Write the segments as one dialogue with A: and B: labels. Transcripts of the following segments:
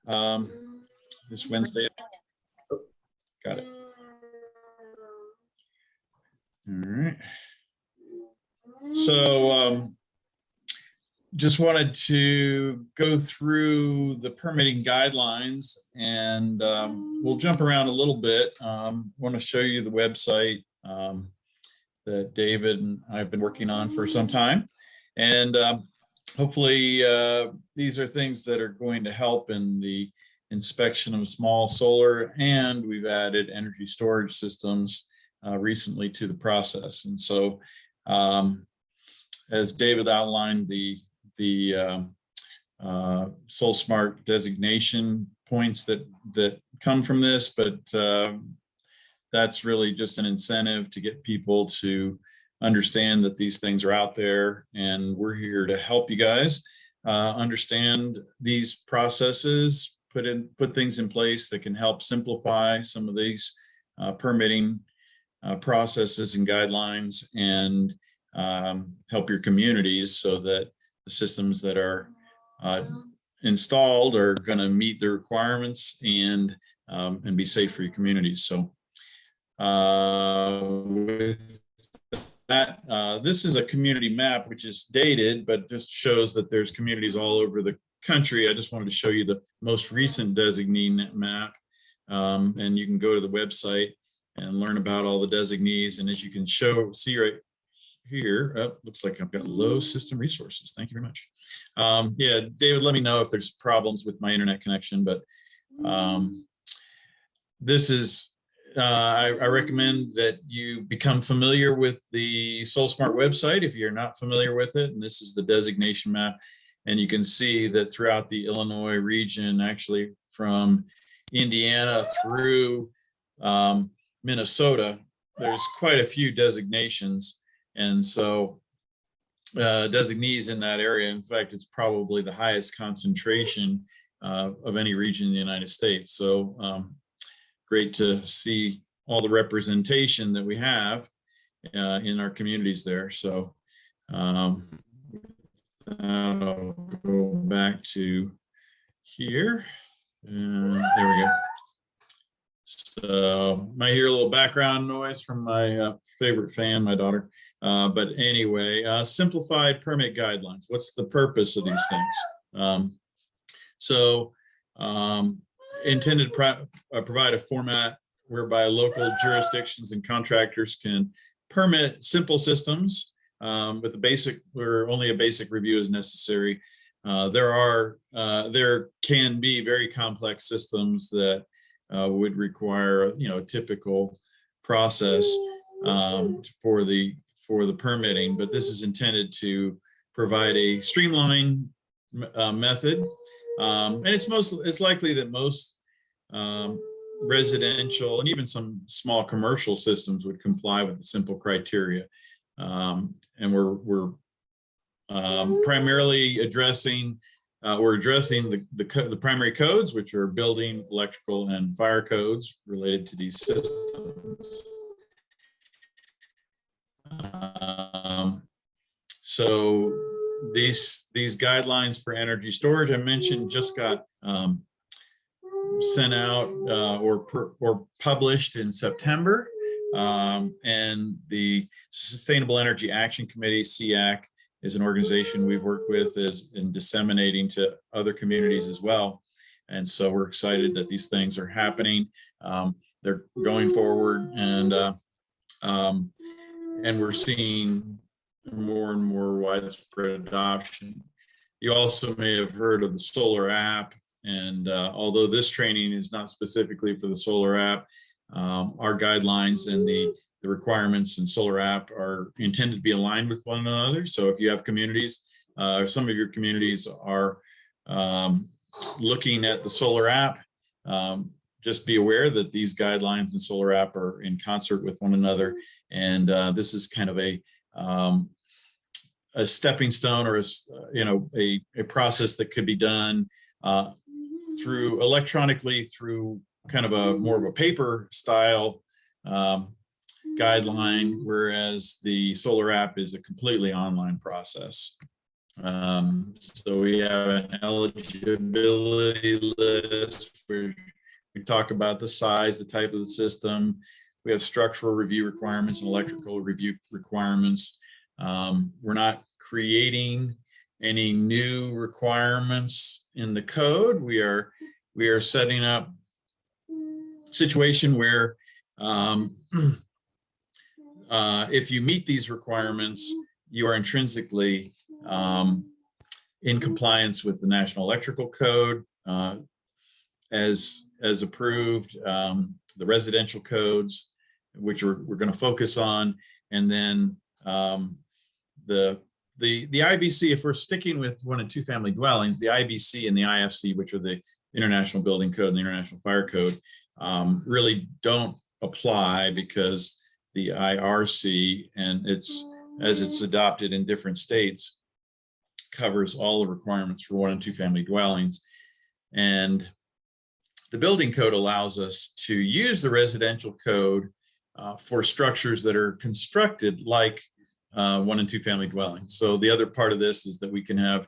A: this Wednesday. Oh, got it. All right. So just wanted to go through the permitting guidelines, and we'll jump around a little bit. Want to show you the website that David and I have been working on for some time. And hopefully these are things that are going to help in the inspection of small solar, and we've added energy storage systems recently to the process. And so as David outlined, the SolSmart designation points that come from this, but that's really just an incentive to get people to understand that these things are out there, and we're here to help you guys understand these processes, put things in place that can help simplify some of these permitting processes and guidelines, and help your communities so that the systems that are installed are going to meet the requirements and be safe for your communities. So with that, this is a community map which is dated, but just shows that there's communities all over the country. I just wanted to show you the most recent designee map, and you can go to the website and learn about all the designees. And as you can see right here, looks like I've got low system resources. Thank you very much. Yeah, David, let me know if there's problems with my internet connection, but this is, I recommend that you become familiar with the SolSmart website if you're not familiar with it. And this is the designation map. And you can see that throughout the Illinois region, actually from Indiana through Minnesota, there's quite a few designations. And so designees in that area, in fact, it's probably the highest concentration of any region in the United States. So great to see all the representation that we have in our communities there. So I'll go back to here, and there we go. So might hear a little background noise from my favorite fan, my daughter. But anyway, simplified permit guidelines. What's the purpose of these things? Intended to provide a format whereby local jurisdictions and contractors can permit simple systems with where only a basic review is necessary. There can be very complex systems that would require, a typical process for the permitting, but this is intended to provide a streamlined method. And it's likely that most residential and even some small commercial systems would comply with the simple criteria. And we're primarily addressing the primary codes, which are building, electrical, and fire codes related to these systems. So these guidelines for energy storage I mentioned just got sent out or published in September, and the Sustainable Energy Action Committee, SEAC, is an organization we've worked with in disseminating to other communities as well. And so we're excited that these things are happening. They're going forward, and we're seeing more and more widespread adoption. You also may have heard of the solar app, and although this training is not specifically for the solar app, our guidelines and the requirements in solar app are intended to be aligned with one another. So if you have communities, or some of your communities are looking at the solar app, just be aware that these guidelines and solar app are in concert with one another. And this is kind of a stepping stone, or a process that could be done through electronically, through kind of more of a paper style guideline, whereas the solar app is a completely online process. So we have an eligibility list where we talk about the size, the type of the system. We have structural review requirements and electrical review requirements. We're not creating any new requirements in the code. We are setting up a situation where if you meet these requirements, you are intrinsically in compliance with the National Electrical Code as approved, the residential codes, which we're going to focus on, and then the IBC. If we're sticking with 1 and 2 family dwellings, the IBC and the IFC, which are the International Building Code and the International Fire Code, really don't apply because the IRC and as it's adopted in different states covers all the requirements for 1 and 2 family dwellings. And the building code allows us to use the residential code for structures that are constructed like 1 and 2 family dwellings. So the other part of this is that we can have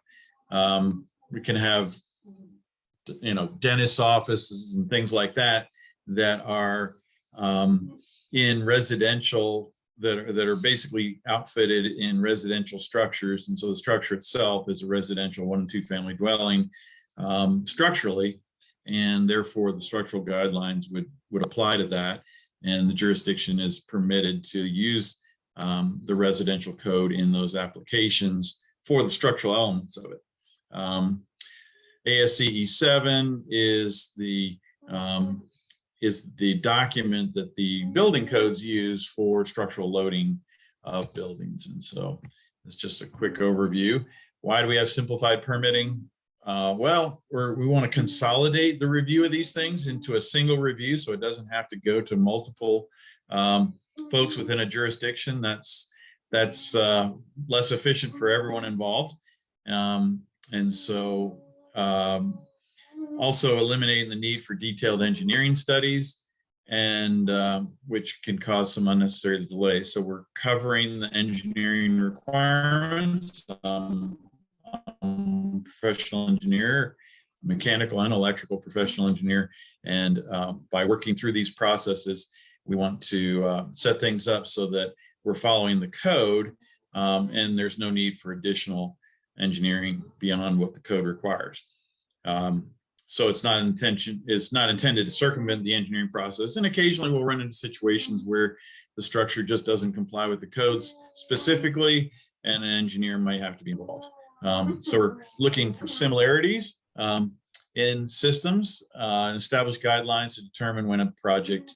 A: dentist offices and things like that are in residential, that are basically outfitted in residential structures. And so the structure itself is a residential 1 and 2 family dwelling structurally, and therefore the structural guidelines would apply to that. And the jurisdiction is permitted to use the residential code in those applications for the structural elements of it. ASCE 7 is the document that the building codes use for structural loading of buildings. And so it's just a quick overview. Why do we have simplified permitting? Well, we want to consolidate the review of these things into a single review, so it doesn't have to go to multiple folks within a jurisdiction. That's less efficient for everyone involved. And so also eliminating the need for detailed engineering studies, and which can cause some unnecessary delay. So we're covering the engineering requirements. Professional engineer, mechanical and electrical professional engineer, and by working through these processes, we want to set things up so that we're following the code, and there's no need for additional engineering beyond what the code requires. So it's not intended to circumvent the engineering process, and occasionally we'll run into situations where the structure just doesn't comply with the codes specifically, and an engineer might have to be involved. So we're looking for similarities in systems, and establish guidelines to determine when a project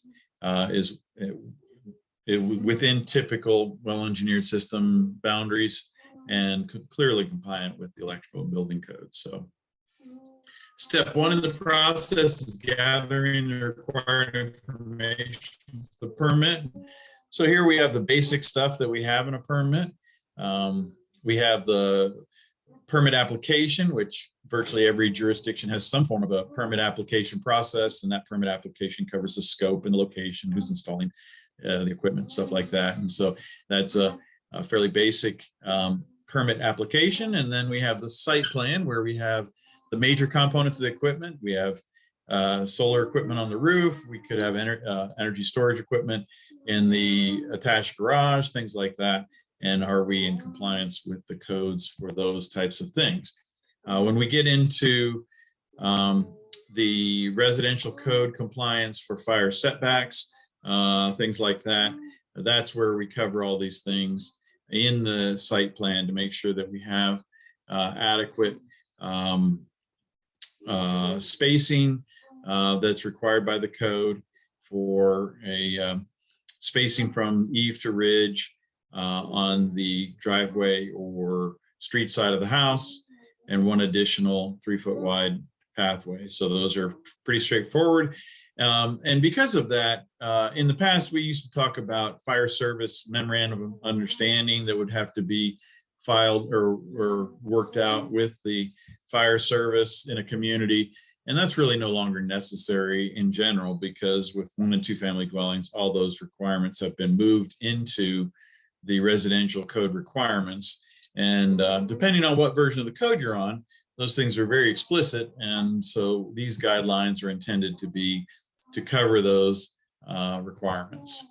A: is within typical well-engineered system boundaries and clearly compliant with the electrical and building code. So step 1 in the process is gathering the required information, the permit. So here we have the basic stuff that we have in a permit. We have the permit application, which virtually every jurisdiction has some form of a permit application process, and that permit application covers the scope and the location, who's installing the equipment, stuff like that. And so that's a fairly basic permit application. And then we have the site plan, where we have the major components of the equipment. We have solar equipment on the roof. We could have energy storage equipment in the attached garage, things like that. And are we in compliance with the codes for those types of things? When we get into the residential code compliance for fire setbacks, things like that, that's where we cover all these things in the site plan to make sure that we have adequate spacing that's required by the code for a spacing from eave to ridge on the driveway or street side of the house, and 1 additional 3-foot wide pathway. So those are pretty straightforward. And because of that, in the past, we used to talk about fire service memorandum of understanding that would have to be filed or worked out with the fire service in a community. And that's really no longer necessary in general, because with 1 and 2 family dwellings, all those requirements have been moved into the residential code requirements. And depending on what version of the code you're on, those things are very explicit. And so these guidelines are intended to cover those requirements.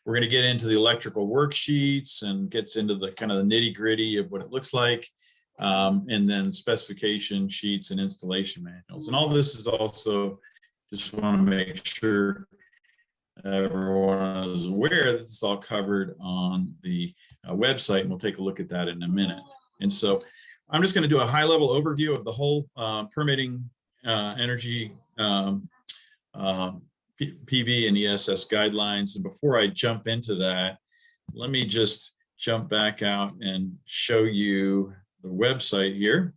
A: We're going to get into the electrical worksheets and gets into the kind of the nitty gritty of what it looks like. And then specification sheets and installation manuals. And all this is also, just want to make sure everyone is aware that it's all covered on the website, and we'll take a look at that in a minute. And so I'm just going to do a high-level overview of the whole permitting energy PV and ESS guidelines. And before I jump into that, let me just jump back out and show you the website here.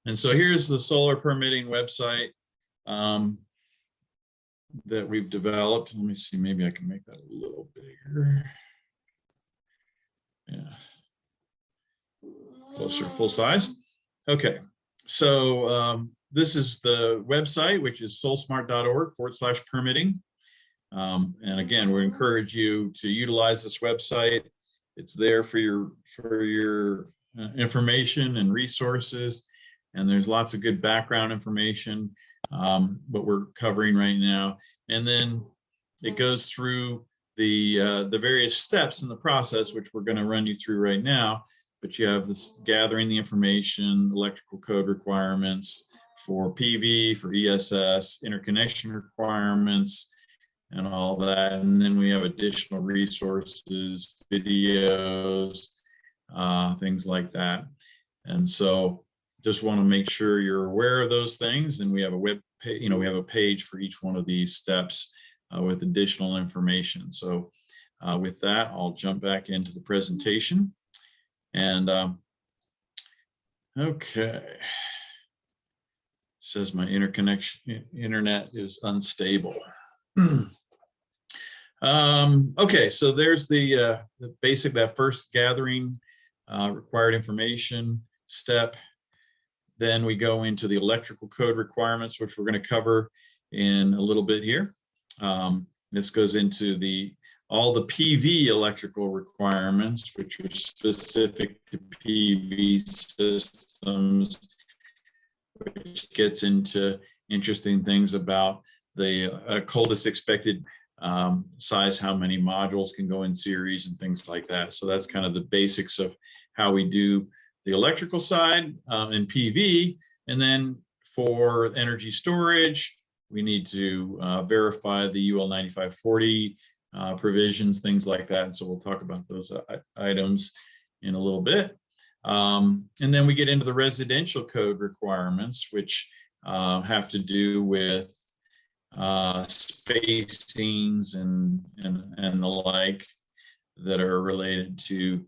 A: And so here's the solar permitting website that we've developed. Let me see, maybe I can make that a little bigger. Yeah, closer to full size. Okay, so this is the website, which is solsmart.org/permitting. And again, we encourage you to utilize this website. It's there for your information and resources, and there's lots of good background information, what we're covering right now. And then it goes through the various steps in the process, which we're going to run you through right now. But you have this gathering the information, electrical code requirements for PV, for ESS, interconnection requirements, and all that. And then we have additional resources, videos, things like that. And so just want to make sure you're aware of those things. And we have a web page, we have a page for each one of these steps with additional information. So with that, I'll jump back into the presentation. And okay, says my internet is unstable. Okay, so there's the basic, that first gathering required information step. Then we go into the electrical code requirements, which we're going to cover in a little bit here. This goes into all the PV electrical requirements, which are specific to PV systems, which gets into interesting things about the coldest expected size, how many modules can go in series and things like that. So that's kind of the basics of how we do the electrical side in PV. And then for energy storage, we need to verify the UL 9540 provisions, things like that. And so we'll talk about those items in a little bit. And then we get into the residential code requirements, which have to do with spacings and the like that are related to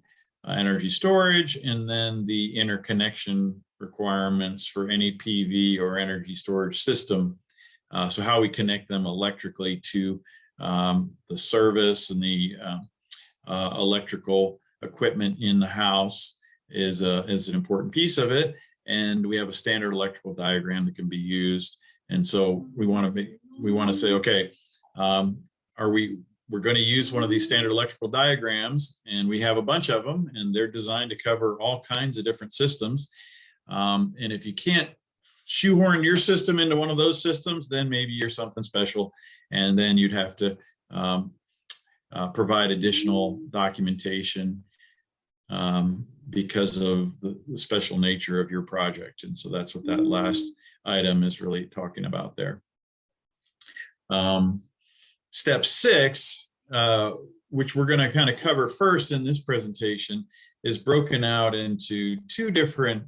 A: energy storage, and then the interconnection requirements for any PV or energy storage system. So how we connect them electrically to the service and the electrical equipment in the house is an important piece of it. And we have a standard electrical diagram that can be used. And so we want to say, okay, we're going to use one of these standard electrical diagrams, and we have a bunch of them, and they're designed to cover all kinds of different systems. And if you can't shoehorn your system into one of those systems, then maybe you're something special, and then you'd have to provide additional documentation because of the special nature of your project. And so that's what that last item is really talking about there. Step 6, which we're going to kind of cover first in this presentation, is broken out into 2 different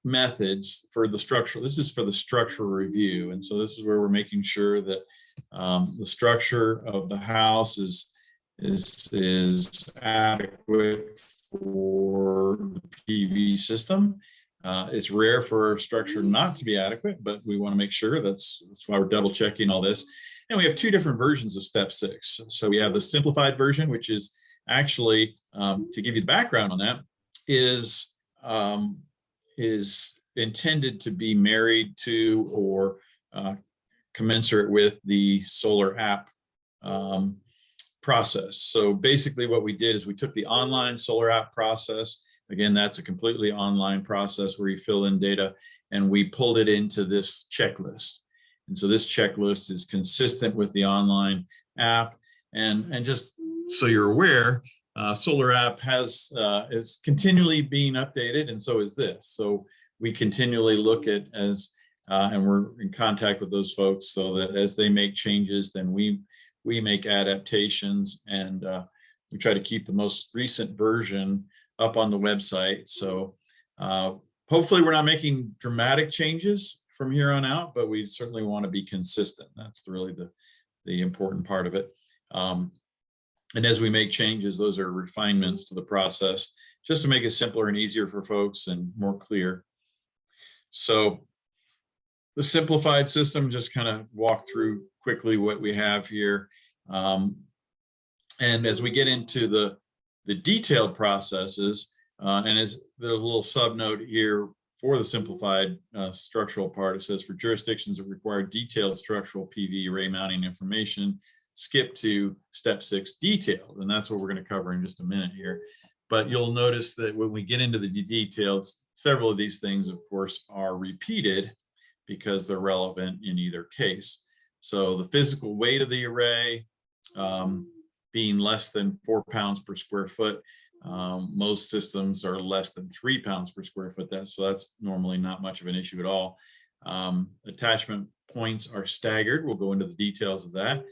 A: methods for the structural. This is for the structural review. And so this is where we're making sure that the structure of the house is adequate for the PV system. It's rare for our structure not to be adequate, but we want to make sure. That's why we're double checking all this. And we have 2 different versions of step 6. So we have the simplified version, which is actually, to give you the background on that, is intended to be married to or commensurate with the solar app process. So basically what we did is we took the online solar app process. Again, that's a completely online process where you fill in data, and we pulled it into this checklist. And so this checklist is consistent with the online app. And just so you're aware, solar app is continually being updated, and so is this. So we continually look at and we're in contact with those folks so that as they make changes, then we make adaptations, and we try to keep the most recent version up on the website. So hopefully we're not making dramatic changes from here on out, but we certainly want to be consistent. That's really the important part of it. And as we make changes, those are refinements to the process just to make it simpler and easier for folks and more clear. So the simplified system, just kind of walk through quickly what we have here. And as we get into the detailed processes, and as the little subnote here for the simplified structural part, it says for jurisdictions that require detailed structural PV array mounting information, skip to step 6, detailed. And that's what we're going to cover in just a minute here. But you'll notice that when we get into the details, several of these things, of course, are repeated because they're relevant in either case. So the physical weight of the array being less than 4 pounds per square foot. Most systems are less than 3 pounds per square foot. So that's normally not much of an issue at all. Attachment points are staggered. We'll go into the details of that.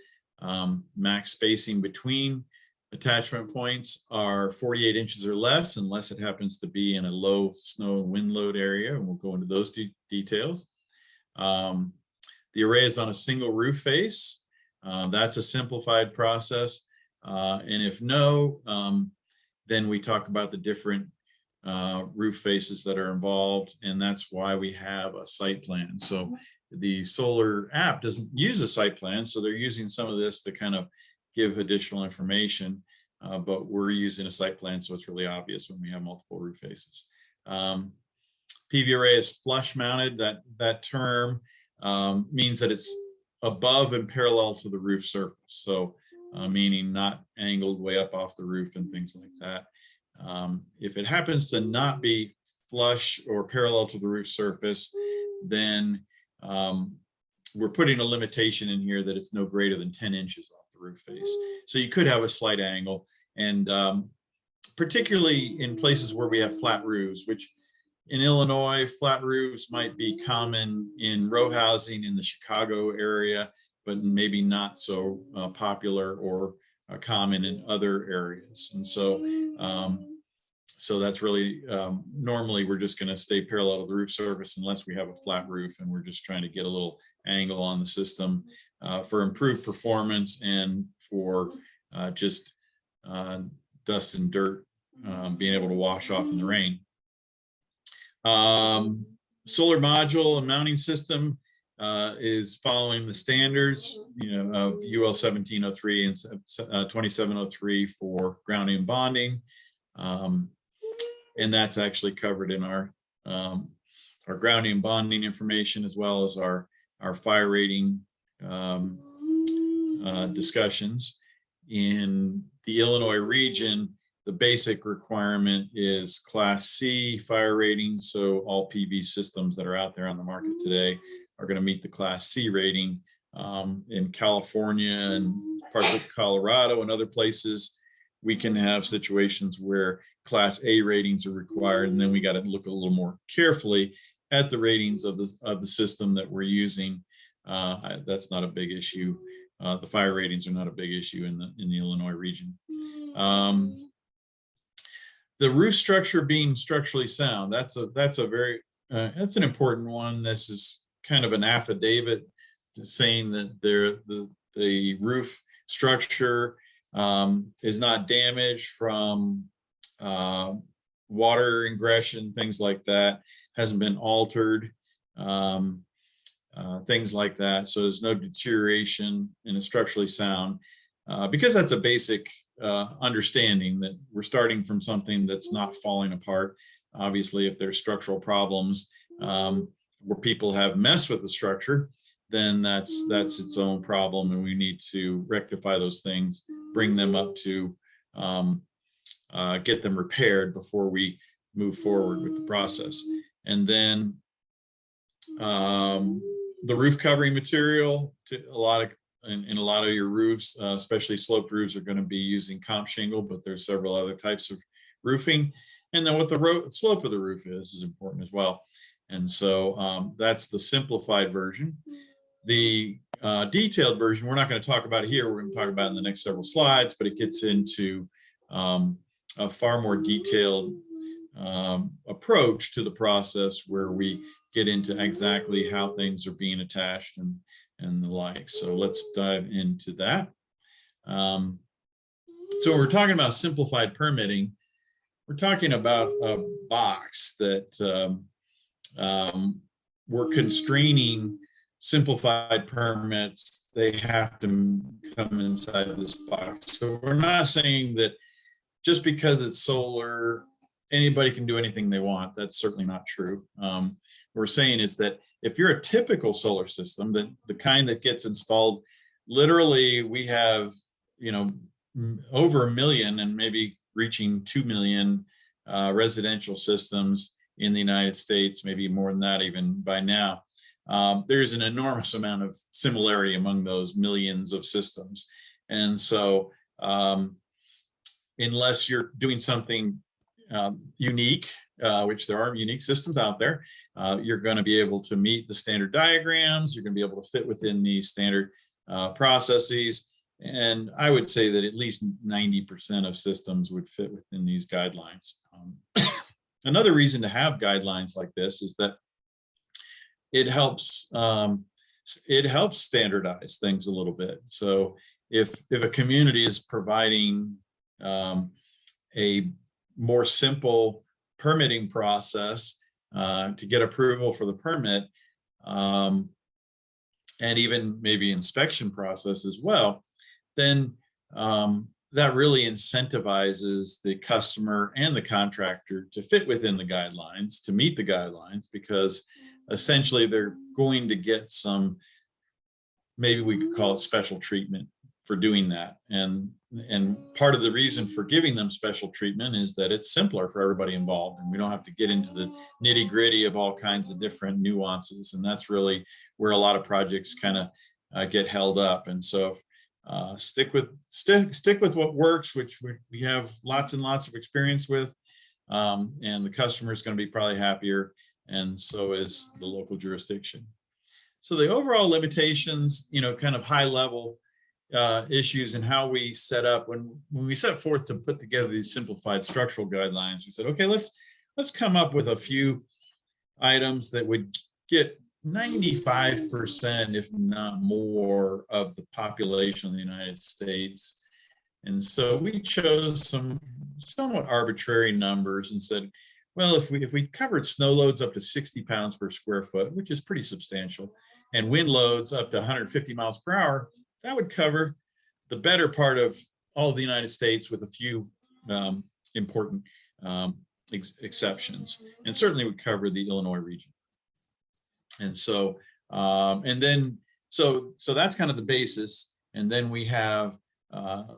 A: Max spacing between attachment points are 48 inches or less, unless it happens to be in a low snow and wind load area, and we'll go into those details. The array is on a single roof face. That's a simplified process. And if no, then we talk about the different roof faces that are involved, and that's why we have a site plan. So the solar app doesn't use a site plan, so they're using some of this to kind of give additional information, but we're using a site plan, so it's really obvious when we have multiple roof faces. PV array is flush mounted. That term means that it's above and parallel to the roof surface. So meaning not angled way up off the roof and things like that. If it happens to not be flush or parallel to the roof surface, then we're putting a limitation in here that it's no greater than 10 inches off the roof face. So you could have a slight angle, and particularly in places where we have flat roofs, which in Illinois, flat roofs might be common in row housing in the Chicago area, but maybe not so popular or common in other areas. And so, so that's really, normally we're just going to stay parallel to the roof surface unless we have a flat roof, and we're just trying to get a little angle on the system for improved performance and for just dust and dirt being able to wash off in the rain. Solar module and mounting system is following the standards, of UL 1703 and 2703 for grounding and bonding, and that's actually covered in our grounding and bonding information, as well as our fire rating discussions. In the Illinois region, the basic requirement is Class C fire rating. So all PV systems that are out there on the market today are going to meet the Class C rating. In California and parts of Colorado and other places, we can have situations where Class A ratings are required, and then we got to look a little more carefully at the ratings of the system that we're using. That's not a big issue. The fire ratings are not a big issue in the Illinois region. The roof structure being structurally sound, that's an important one. This is kind of an affidavit saying that the roof structure is not damaged from water ingression, things like that, hasn't been altered, things like that. So there's no deterioration and it's structurally sound, because that's a basic understanding that we're starting from something that's not falling apart. Obviously, if there's structural problems where people have messed with the structure, then that's its own problem, and we need to rectify those things bring them up to get them repaired before we move forward with the process. And then the roof covering material, in a lot of your roofs, especially sloped roofs, are going to be using comp shingle, but there's several other types of roofing. And then what the slope of the roof is important as well. And so that's the simplified version. The detailed version, we're not going to talk about it here. We're going to talk about it in the next several slides, but it gets into a far more detailed approach to the process, where we get into exactly how things are being attached and the like. So let's dive into that. So when we're talking about simplified permitting, we're talking about a box that we're constraining simplified permits. They have to come inside of this box. So we're not saying that just because it's solar, anybody can do anything they want. That's certainly not true. What we're saying is that if you're a typical solar system, the kind that gets installed, literally we have, over 1 million and maybe reaching 2 million residential systems in the United States, maybe more than that even by now. There's an enormous amount of similarity among those millions of systems. And so unless you're doing something unique, which there are unique systems out there, you're going to be able to meet the standard diagrams. You're going to be able to fit within these standard processes. And I would say that at least 90% of systems would fit within these guidelines. Another reason to have guidelines like this is that it helps standardize things a little bit. So if a community is providing a more simple permitting process to get approval for the permit, and even maybe inspection process as well, then that really incentivizes the customer and the contractor to fit within the guidelines, to meet the guidelines, because essentially they're going to get some, maybe we could call it special treatment for doing that. And part of the reason for giving them special treatment is that it's simpler for everybody involved, and we don't have to get into the nitty gritty of all kinds of different nuances. And that's really where a lot of projects kind of get held up. And so stick with what works, which we have lots and lots of experience with, and the customer is going to be probably happier, and so is the local jurisdiction. So the overall limitations, kind of high level issues and how we set up, when we set forth to put together these simplified structural guidelines, we said, okay, let's come up with a few items that would get 95%, if not more, of the population of the United States. And so we chose some somewhat arbitrary numbers and said, well, if we covered snow loads up to 60 pounds per square foot, which is pretty substantial, and wind loads up to 150 miles per hour, that would cover the better part of all of the United States, with a few important exceptions, and certainly would cover the Illinois region. And so, so that's kind of the basis. And then we have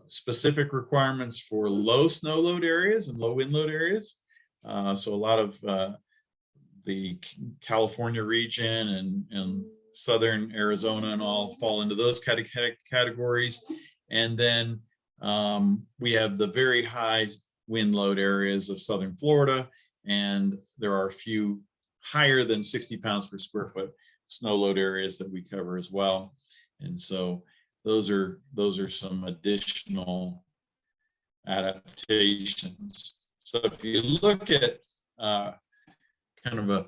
A: specific requirements for low snow load areas and low wind load areas. So a lot of the California region and southern Arizona and all fall into those categories. And then we have the very high wind load areas of southern Florida, and there are a few higher than 60 pounds per square foot snow load areas that we cover as well. And so those are some additional adaptations. So if you look at kind of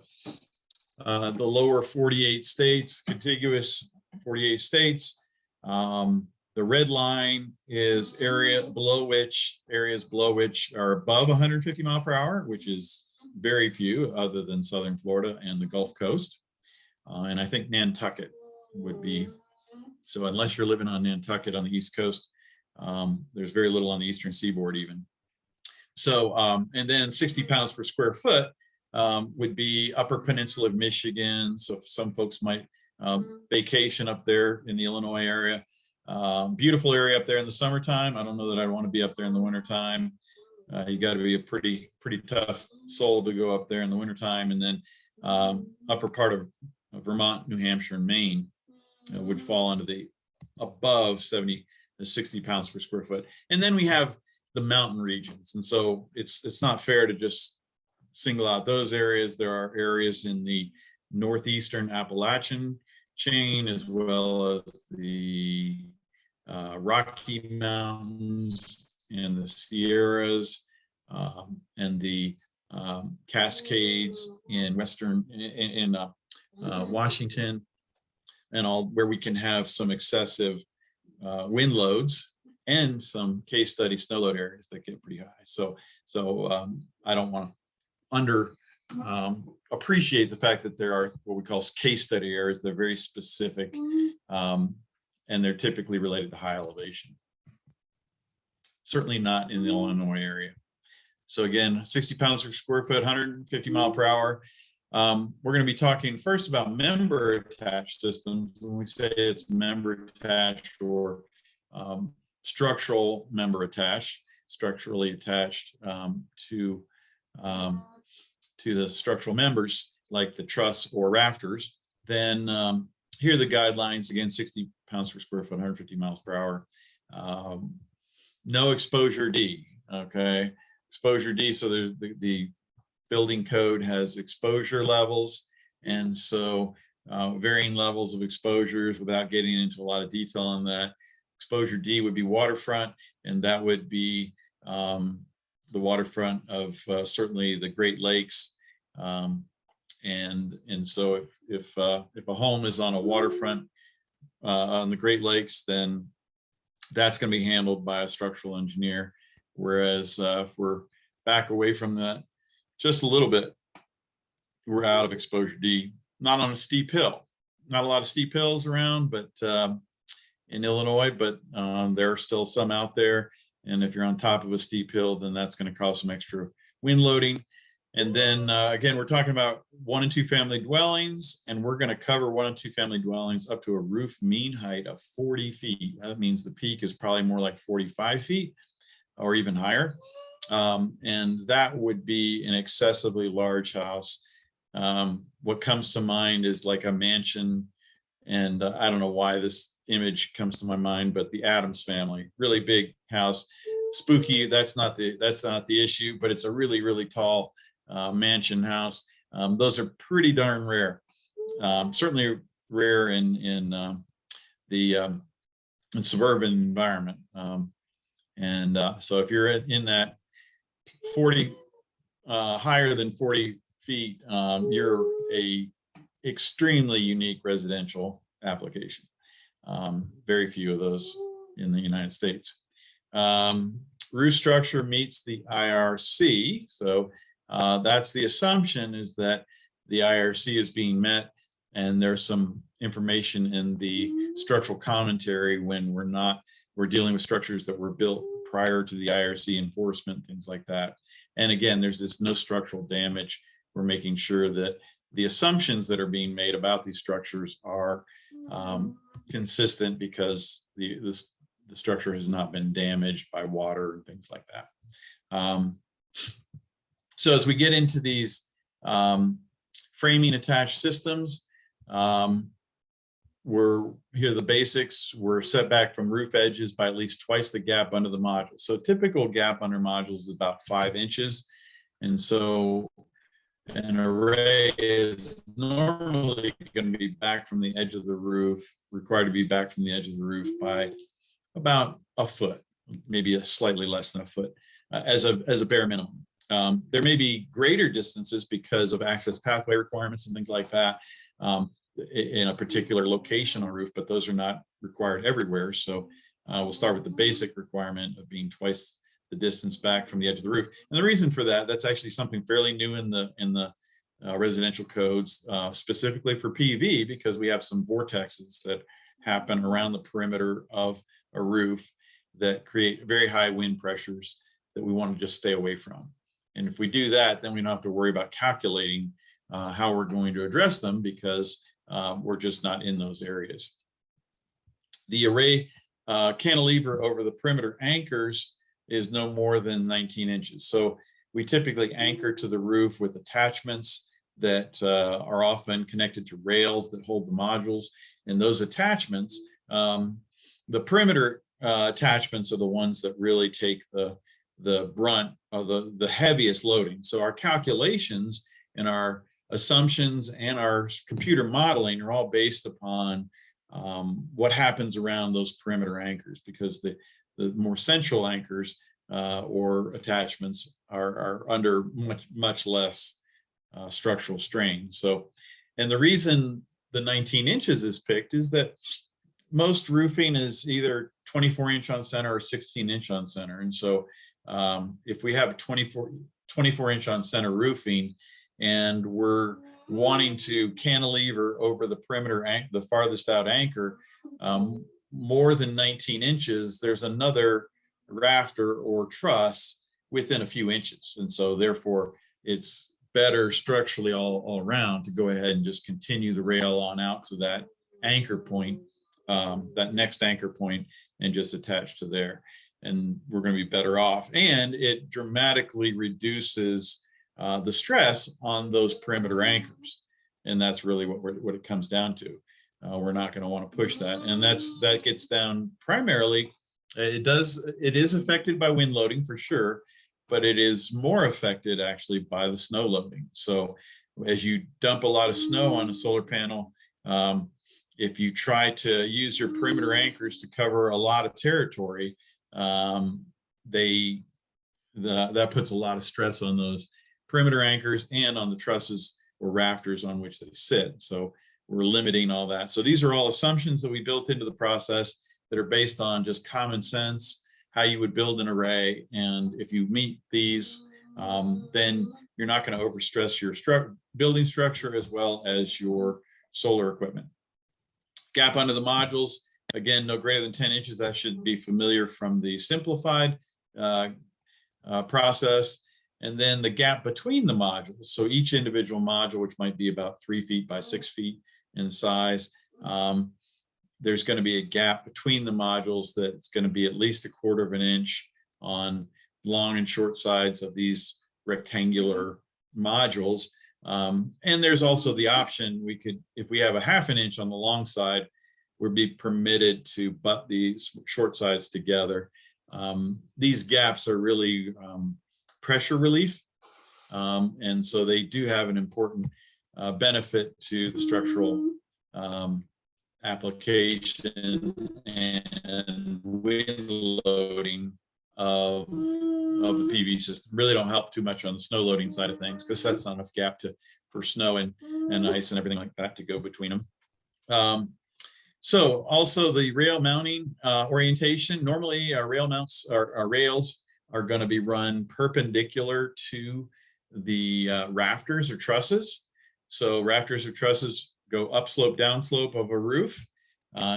A: the lower 48 states, contiguous 48 states, the red line is areas below which are above 150 mile per hour, which is very few other than southern Florida and the Gulf Coast. And I think Nantucket would be, so unless you're living on Nantucket on the East Coast, there's very little on the Eastern Seaboard even. So, and then 60 pounds per square foot would be Upper Peninsula of Michigan. So some folks might vacation up there in the Illinois area. Beautiful area up there in the summertime. I don't know that I want to be up there in the wintertime. You got to be a pretty tough soul to go up there in the wintertime. And then upper part of Vermont, New Hampshire, and Maine would fall under the above 70 to 60 pounds per square foot. And then we have the mountain regions. And so it's not fair to just single out those areas. There are areas in the northeastern Appalachian chain, as well as the Rocky Mountains and the Sierras and the Cascades in western in Washington, and all where we can have some excessive wind loads and some case study snow load areas that get pretty high. So I don't want to appreciate the fact that there are what we call case study areas. They're very specific, and they're typically related to high elevation. Certainly not in the Illinois area. So again, 60 pounds per square foot, 150 mile per hour. We're going to be talking first about member attached systems. When we say it's member attached or structural member attached, structurally attached to the structural members like the truss or rafters, then here are the guidelines. Again, 60 pounds per square foot, 150 miles per hour. No exposure D, okay? Exposure D, so there's the building code has exposure levels, and so varying levels of exposures. Without getting into a lot of detail on that, exposure D would be waterfront, and that would be the waterfront of certainly the Great Lakes. And so if a home is on a waterfront on the Great Lakes, then that's going to be handled by a structural engineer. Whereas if we're back away from that just a little bit, we're out of exposure D. Not on a steep hill. Not a lot of steep hills around, but in Illinois, but there are still some out there. And if you're on top of a steep hill, then that's going to cause some extra wind loading. And then again, we're talking about 1 and 2 family dwellings, and we're going to cover 1 and 2 family dwellings up to a roof mean height of 40 feet. That means the peak is probably more like 45 feet or even higher. And that would be an excessively large house. What comes to mind is like a mansion, and I don't know why this image comes to my mind, but the Addams Family, really big house, spooky. That's not the issue, but it's a really tall mansion house. Those are pretty darn rare. Certainly rare in the suburban environment. So if you're in that 40 higher than 40 feet, you're a extremely unique residential application. Very few of those in the United States. Roof structure meets the IRC. So that's the assumption, is that the IRC is being met, and there's some information in the structural commentary when we're dealing with structures that were built prior to the IRC enforcement, things like that. And again, there's this no structural damage. We're making sure that the assumptions that are being made about these structures are consistent, because the structure has not been damaged by water and things like that. So as we get into these framing attached systems, here are the basics. We're set back from roof edges by at least twice the gap under the module. So typical gap under modules is about 5 inches. And so an array is normally going to be back from the edge of the roof, required to be back from the edge of the roof by about a foot, maybe a slightly less than a foot, as a bare minimum. There may be greater distances because of access pathway requirements and things like that in a particular location on roof, but those are not required everywhere. So we'll start with the basic requirement of being twice the distance back from the edge of the roof. And the reason for that, that's actually something fairly new in the residential codes, specifically for PV, because we have some vortexes that happen around the perimeter of a roof that create very high wind pressures that we want to just stay away from. And if we do that, then we don't have to worry about calculating how we're going to address them, because we're just not in those areas. The array cantilever over the perimeter anchors is no more than 19 inches. So we typically anchor to the roof with attachments that are often connected to rails that hold the modules. And those attachments, the perimeter attachments are the ones that really take the brunt of the heaviest loading. So our calculations and our assumptions and our computer modeling are all based upon what happens around those perimeter anchors, because the more central anchors or attachments are under much less structural strain. So, and the reason the 19 inches is picked is that most roofing is either 24-inch on center or 16-inch on center. And so if we have 24-inch on center roofing and we're wanting to cantilever over the perimeter, the farthest out anchor, more than 19 inches, there's another rafter or truss within a few inches. And so therefore it's better structurally all around to go ahead and just continue the rail on out to that anchor point, that next anchor point, and just attach to there. And we're going to be better off. And it dramatically reduces the stress on those perimeter anchors. And that's really what it comes down to. We're not going to want to push that. And that gets down primarily, it is affected by wind loading for sure, but it is more affected actually by the snow loading. So as you dump a lot of snow on a solar panel, if you try to use your perimeter anchors to cover a lot of territory, that puts a lot of stress on those perimeter anchors and on the trusses or rafters on which they sit. So we're limiting all that. So these are all assumptions that we built into the process that are based on just common sense, how you would build an array. And if you meet these, then you're not going to overstress your building structure as well as your solar equipment. Gap under the modules, again, no greater than 10 inches. That should be familiar from the simplified process. And then the gap between the modules. So each individual module, which might be about 3 feet by 6 feet in size, there's going to be a gap between the modules that's going to be at least 1/4 inch on long and short sides of these rectangular modules. And there's also the option, we could, if we have a 1/2 inch on the long side, we'd be permitted to butt these short sides together. These gaps are really pressure relief. And so they do have an important benefit to the structural application and wind loading of the PV system. Really don't help too much on the snow loading side of things, because that's not enough gap for snow and ice and everything like that to go between them. So also the rail mounting orientation. Normally our rail mounts, our rails are going to be run perpendicular to the rafters or trusses. So rafters or trusses go upslope, downslope of a roof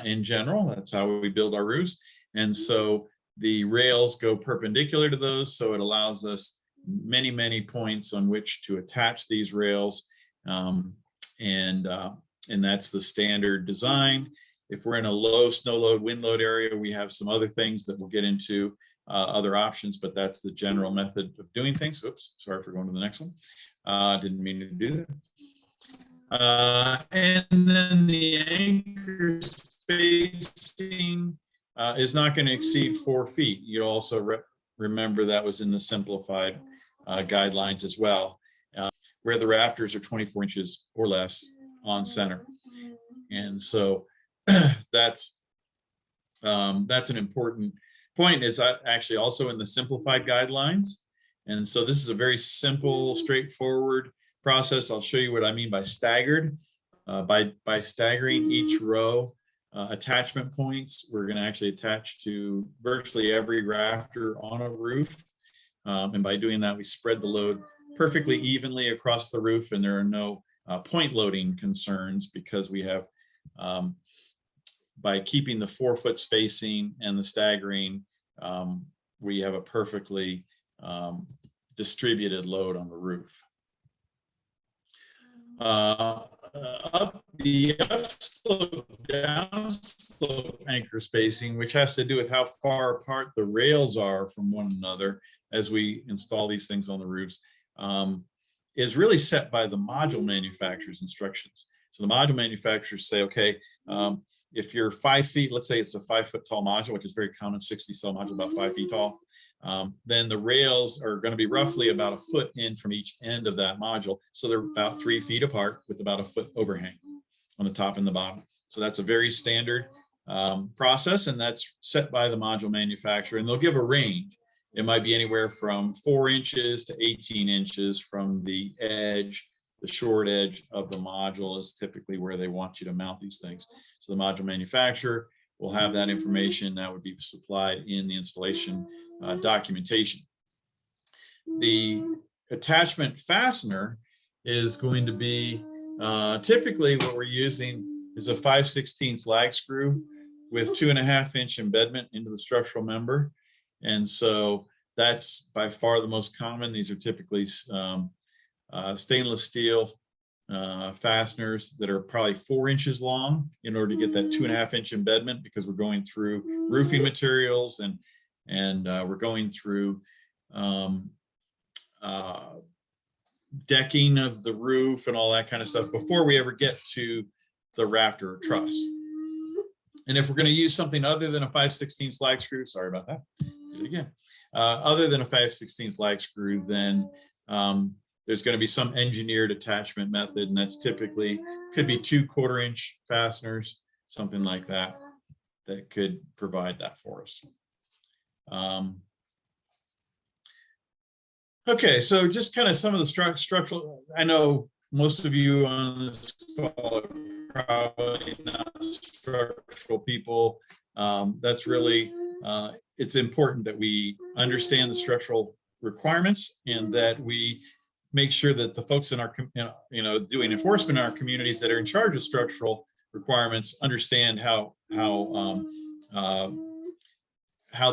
A: in general. That's how we build our roofs. And so the rails go perpendicular to those. So it allows us many points on which to attach these rails. And that's the standard design. If we're in a low snow load, wind load area, we have some other things that we'll get into, other options, but that's the general method of doing things. Oops, sorry for going to the next one. Didn't mean to do that. And then the anchor spacing is not going to exceed 4 feet. You also remember that was in the simplified guidelines as well, where the rafters are 24 inches or less on center. And so that's an important point. Is actually also in the simplified guidelines. And so this is a very simple, straightforward process. I'll show you what I mean by staggered. By staggering each row attachment points, we're going to actually attach to virtually every rafter on a roof. And by doing that, we spread the load perfectly evenly across the roof, and there are no point loading concerns, because we have, by keeping the 4-foot spacing and the staggering, we have a perfectly distributed load on the roof. Up the upslope, downslope slope anchor spacing, which has to do with how far apart the rails are from one another as we install these things on the roofs, is really set by the module manufacturer's instructions. So the module manufacturers say, okay, if you're 5 feet, let's say it's a 5 foot tall module, which is very common, 60 cell module, about 5 feet tall, then the rails are going to be roughly about a foot in from each end of that module. So they're about 3 feet apart with about a foot overhang on the top and the bottom. So that's a very standard process, and that's set by the module manufacturer, and they'll give a range. It might be anywhere from 4 inches to 18 inches from the edge. The short edge of the module is typically where they want you to mount these things. So the module manufacturer will have that information that would be supplied in the installation documentation. The attachment fastener is going to be typically what we're using is a 5/16 lag screw with 2.5 inch embedment into the structural member. And so that's by far the most common. These are typically stainless steel fasteners that are probably 4 inches long in order to get that 2.5 inch embedment, because we're going through roofing materials and we're going through decking of the roof and all that kind of stuff before we ever get to the rafter or truss. And if we're going to use something other than a 5/16 lag screw, sorry about that, do it again. Other than a 5/16 lag screw, then there's going to be some engineered attachment method, and that's typically could be 2 1/4 inch fasteners, something like that, that could provide that for us. Okay, so just kind of some of the structural. I know most of you on this call are probably not structural people. That's really, it's important that we understand the structural requirements and that we make sure that the folks in our, doing enforcement in our communities that are in charge of structural requirements understand how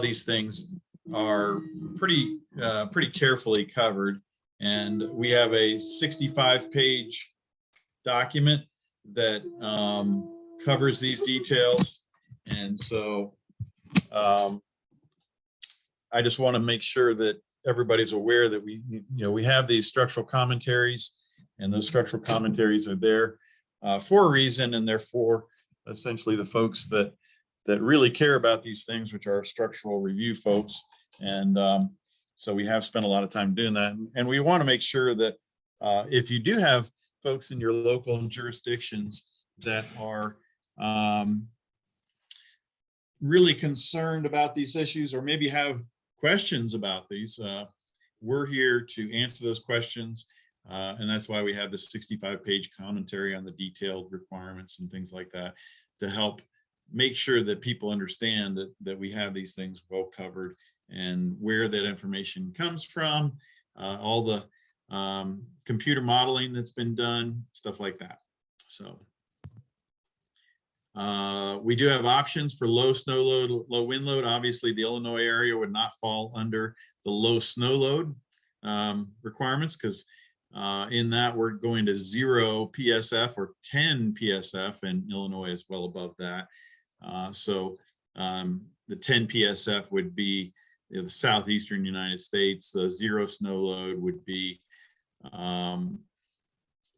A: these things are pretty carefully covered. And we have a 65-page document that covers these details. And so I just want to make sure that everybody's aware that we have these structural commentaries, and those structural commentaries are there for a reason, and therefore essentially the folks that really care about these things, which are structural review folks. And so we have spent a lot of time doing that, and we want to make sure that if you do have folks in your local jurisdictions that are really concerned about these issues, or maybe have questions about these, we're here to answer those questions. And that's why we have this 65-page commentary on the detailed requirements and things like that, to help make sure that people understand that we have these things well covered, and where that information comes from, all the computer modeling that's been done, stuff like that. So we do have options for low snow load, low wind load. Obviously, the Illinois area would not fall under the low snow load requirements, because in that we're going to 0 PSF or 10 PSF, and Illinois is well above that. So the 10 PSF would be the southeastern United States. The 0 snow load would be the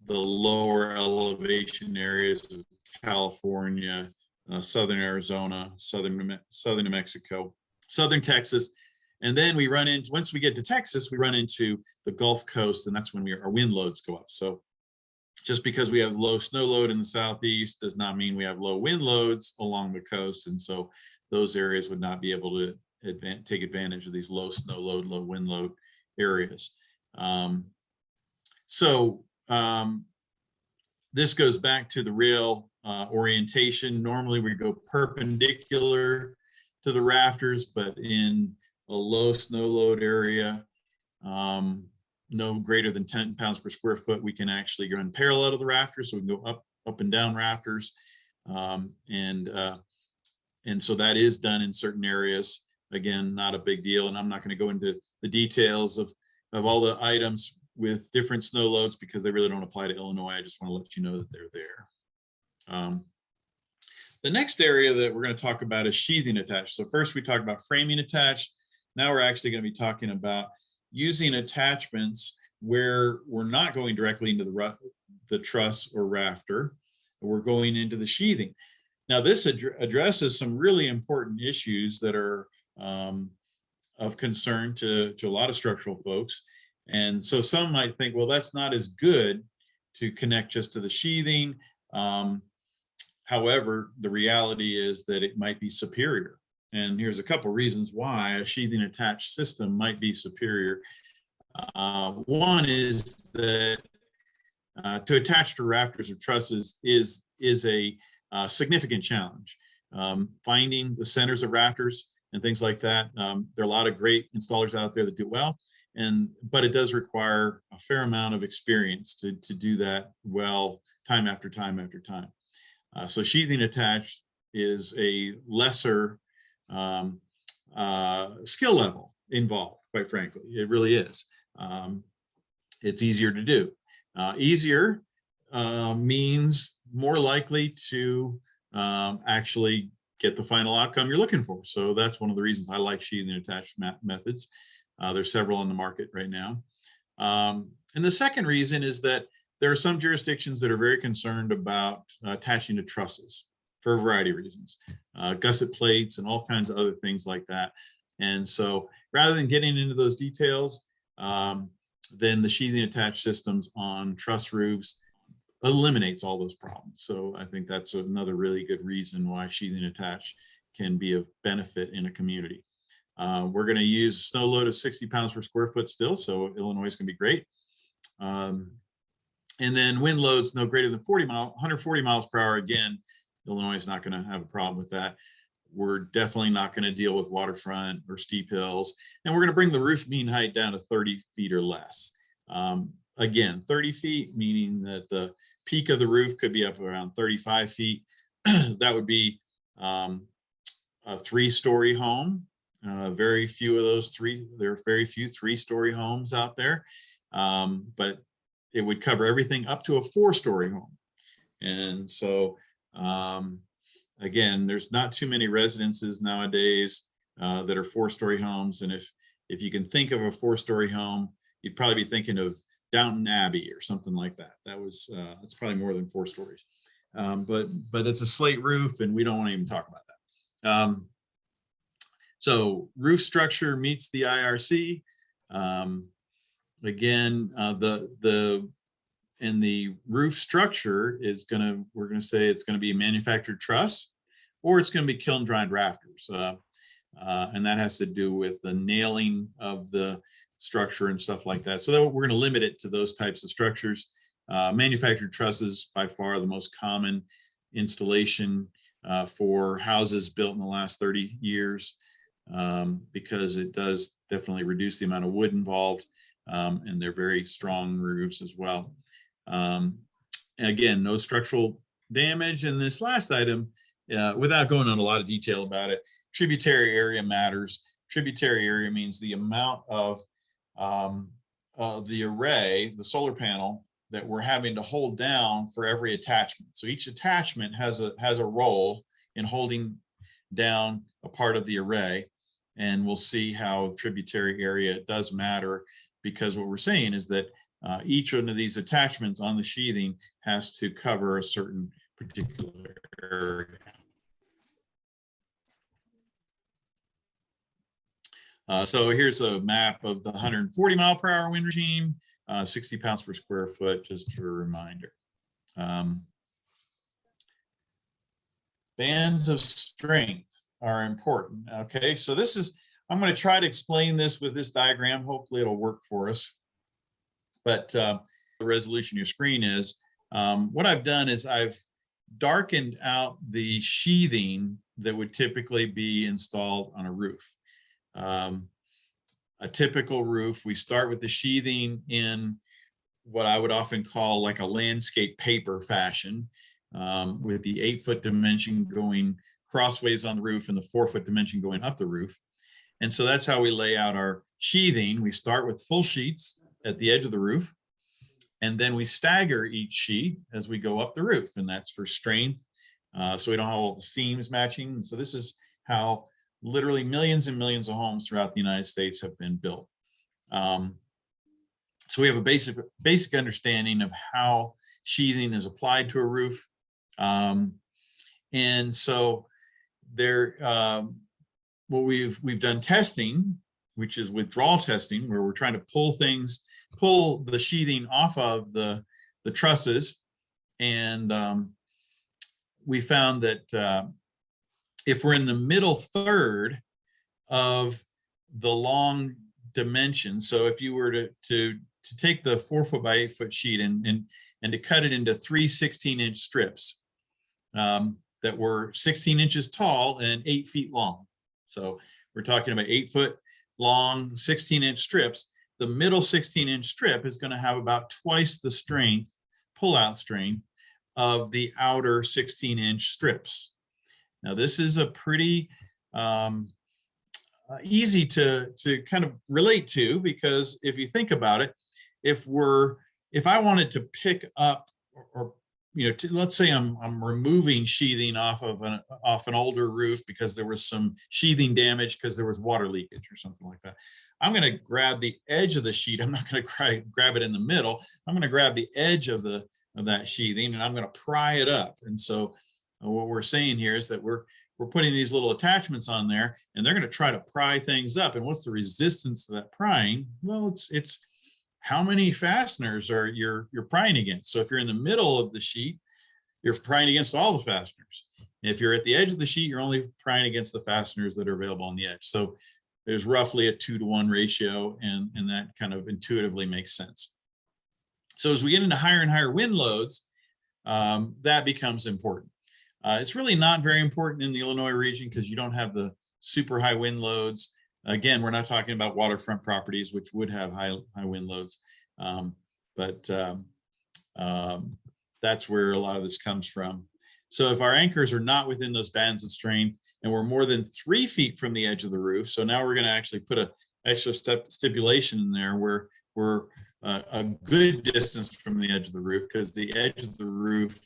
A: lower elevation areas of California, southern Arizona, southern New Mexico, southern Texas. And then we run into, once we get to Texas, we run into the Gulf Coast, and that's when our wind loads go up. So just because we have low snow load in the southeast does not mean we have low wind loads along the coast. And so those areas would not be able to take advantage of these low snow load, low wind load areas. This goes back to the rail orientation. Normally we go perpendicular to the rafters, but in a low snow load area, no greater than 10 pounds per square foot, we can actually run parallel to the rafters. So we can go up and down rafters. And so that is done in certain areas. Again, not a big deal. And I'm not going to go into the details of all the items with different snow loads, because they really don't apply to Illinois. I just want to let you know that they're there. The next area that we're going to talk about is sheathing attached. So first we talked about framing attached. Now we're actually going to be talking about using attachments where we're not going directly into the truss or rafter. We're going into the sheathing. Now this addresses some really important issues that are of concern to a lot of structural folks. And so some might think, well, that's not as good to connect just to the sheathing. However, the reality is that it might be superior. And here's a couple reasons why a sheathing attached system might be superior. One is that to attach to rafters or trusses is a significant challenge. Finding the centers of rafters and things like that. There are a lot of great installers out there that do well, but it does require a fair amount of experience to do that well, time after time after time. So sheathing attached is a lesser skill level involved, quite frankly. It really is. It's easier to do. Easier means more likely to actually get the final outcome you're looking for. So that's one of the reasons I like sheathing attached methods. There's several on the market right now. And the second reason is that there are some jurisdictions that are very concerned about attaching to trusses for a variety of reasons, gusset plates and all kinds of other things like that. And so rather than getting into those details, then the sheathing attached systems on truss roofs eliminates all those problems. So I think that's another really good reason why sheathing attached can be of benefit in a community. We're going to use a snow load of 60 pounds per square foot still, so Illinois is going to be great. And then wind loads no greater than 140 miles per hour. Again, Illinois is not going to have a problem with that. We're definitely not going to deal with waterfront or steep hills. And we're going to bring the roof mean height down to 30 feet or less. Again, 30 feet, meaning that the peak of the roof could be up around 35 feet. That would be a 3-story home. Very few of those there are very few 3-story homes out there. But it would cover everything up to a 4-story home. And so, again, there's not too many residences nowadays that are 4-story homes. And if you can think of a 4-story home, you'd probably be thinking of Downton Abbey or something like that. That's probably more than 4 stories. But it's a slate roof, and we don't want to even talk about that. So roof structure meets the IRC. Again, the roof structure is we're gonna say it's gonna be a manufactured truss, or it's gonna be kiln dried rafters. And that has to do with the nailing of the structure and stuff like that. So we're gonna limit it to those types of structures. Manufactured trusses, by far the most common installation for houses built in the last 30 years, because it does definitely reduce the amount of wood involved. And they're very strong roofs as well. Again, no structural damage. And this last item, without going into a lot of detail about it, tributary area matters. Tributary area means the amount of the array, the solar panel, that we're having to hold down for every attachment. So each attachment has a role in holding down a part of the array. And we'll see how tributary area does matter, because what we're saying is that each one of these attachments on the sheathing has to cover a certain particular area. So here's a map of the 140 mile per hour wind regime, 60 pounds per square foot, just for a reminder. Bands of strength are important. Okay, so I'm going to try to explain this with this diagram. Hopefully it'll work for us. But the resolution of your screen is, what I've done is I've darkened out the sheathing that would typically be installed on a roof. A typical roof, we start with the sheathing in what I would often call like a landscape paper fashion, with the 8-foot dimension going crossways on the roof and the 4-foot dimension going up the roof. And so that's how we lay out our sheathing. We start with full sheets at the edge of the roof, and then we stagger each sheet as we go up the roof. And that's for strength So we don't have all the seams matching. So this is how literally millions and millions of homes throughout the United States have been built. So we have a basic understanding of how sheathing is applied to a roof. And so there, what we've done testing, which is withdrawal testing, where we're trying to pull the sheathing off of the trusses. And we found that if we're in the middle third of the long dimension, so if you were to take the 4 foot by 8 foot sheet and to cut it into 3 16-inch strips that were 16 inches tall and 8 feet long. So we're talking about 8 foot long, 16-inch strips. The middle 16-inch strip is going to have about twice the strength, pull-out strength, of the outer 16-inch strips. Now, this is a pretty easy to kind of relate to, because if you think about it, if I wanted to pick up, or let's say I'm removing sheathing off an older roof because there was some sheathing damage because there was water leakage or something like that, I'm going to grab the edge of the sheet. I'm not going to grab it in the middle. I'm going to grab the edge of that sheathing, and I'm going to pry it up. And so what we're saying here is that we're putting these little attachments on there, and they're going to try to pry things up. And what's the resistance to that prying? Well, it's how many fasteners are you're prying against. So if you're in the middle of the sheet, you're prying against all the fasteners. If you're at the edge of the sheet, you're only prying against the fasteners that are available on the edge. So there's roughly a 2-to-1 ratio, and that kind of intuitively makes sense. So as we get into higher and higher wind loads, that becomes important. It's really not very important in the Illinois region because you don't have the super high wind loads. Again, we're not talking about waterfront properties, which would have high wind loads, but that's where a lot of this comes from. So if our anchors are not within those bands of strength, and we're more than 3 feet from the edge of the roof, so now we're going to actually put a extra stipulation in there where we're a good distance from the edge of the roof, because the edge of the roof,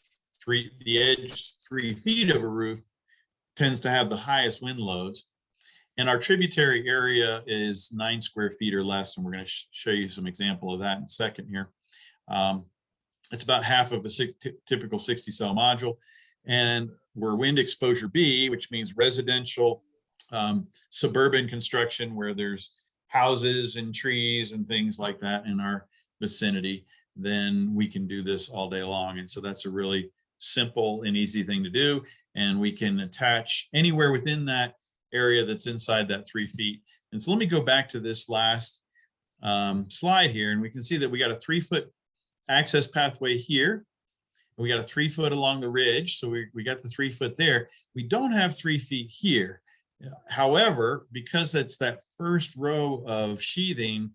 A: the edge 3 feet of a roof tends to have the highest wind loads. And our tributary area is 9 square feet or less, and we're going to show you some example of that in a second here. It's about half of a typical 60 cell module, and we're wind exposure B, which means residential suburban construction where there's houses and trees and things like that in our vicinity. Then we can do this all day long. And so that's a really simple and easy thing to do, and we can attach anywhere within that area that's inside that 3 feet. And so let me go back to this last slide here, and we can see that we got a 3 foot access pathway here. We got a 3 foot along the ridge, so we got the 3 foot there. We don't have 3 feet here. However, because that's that first row of sheathing,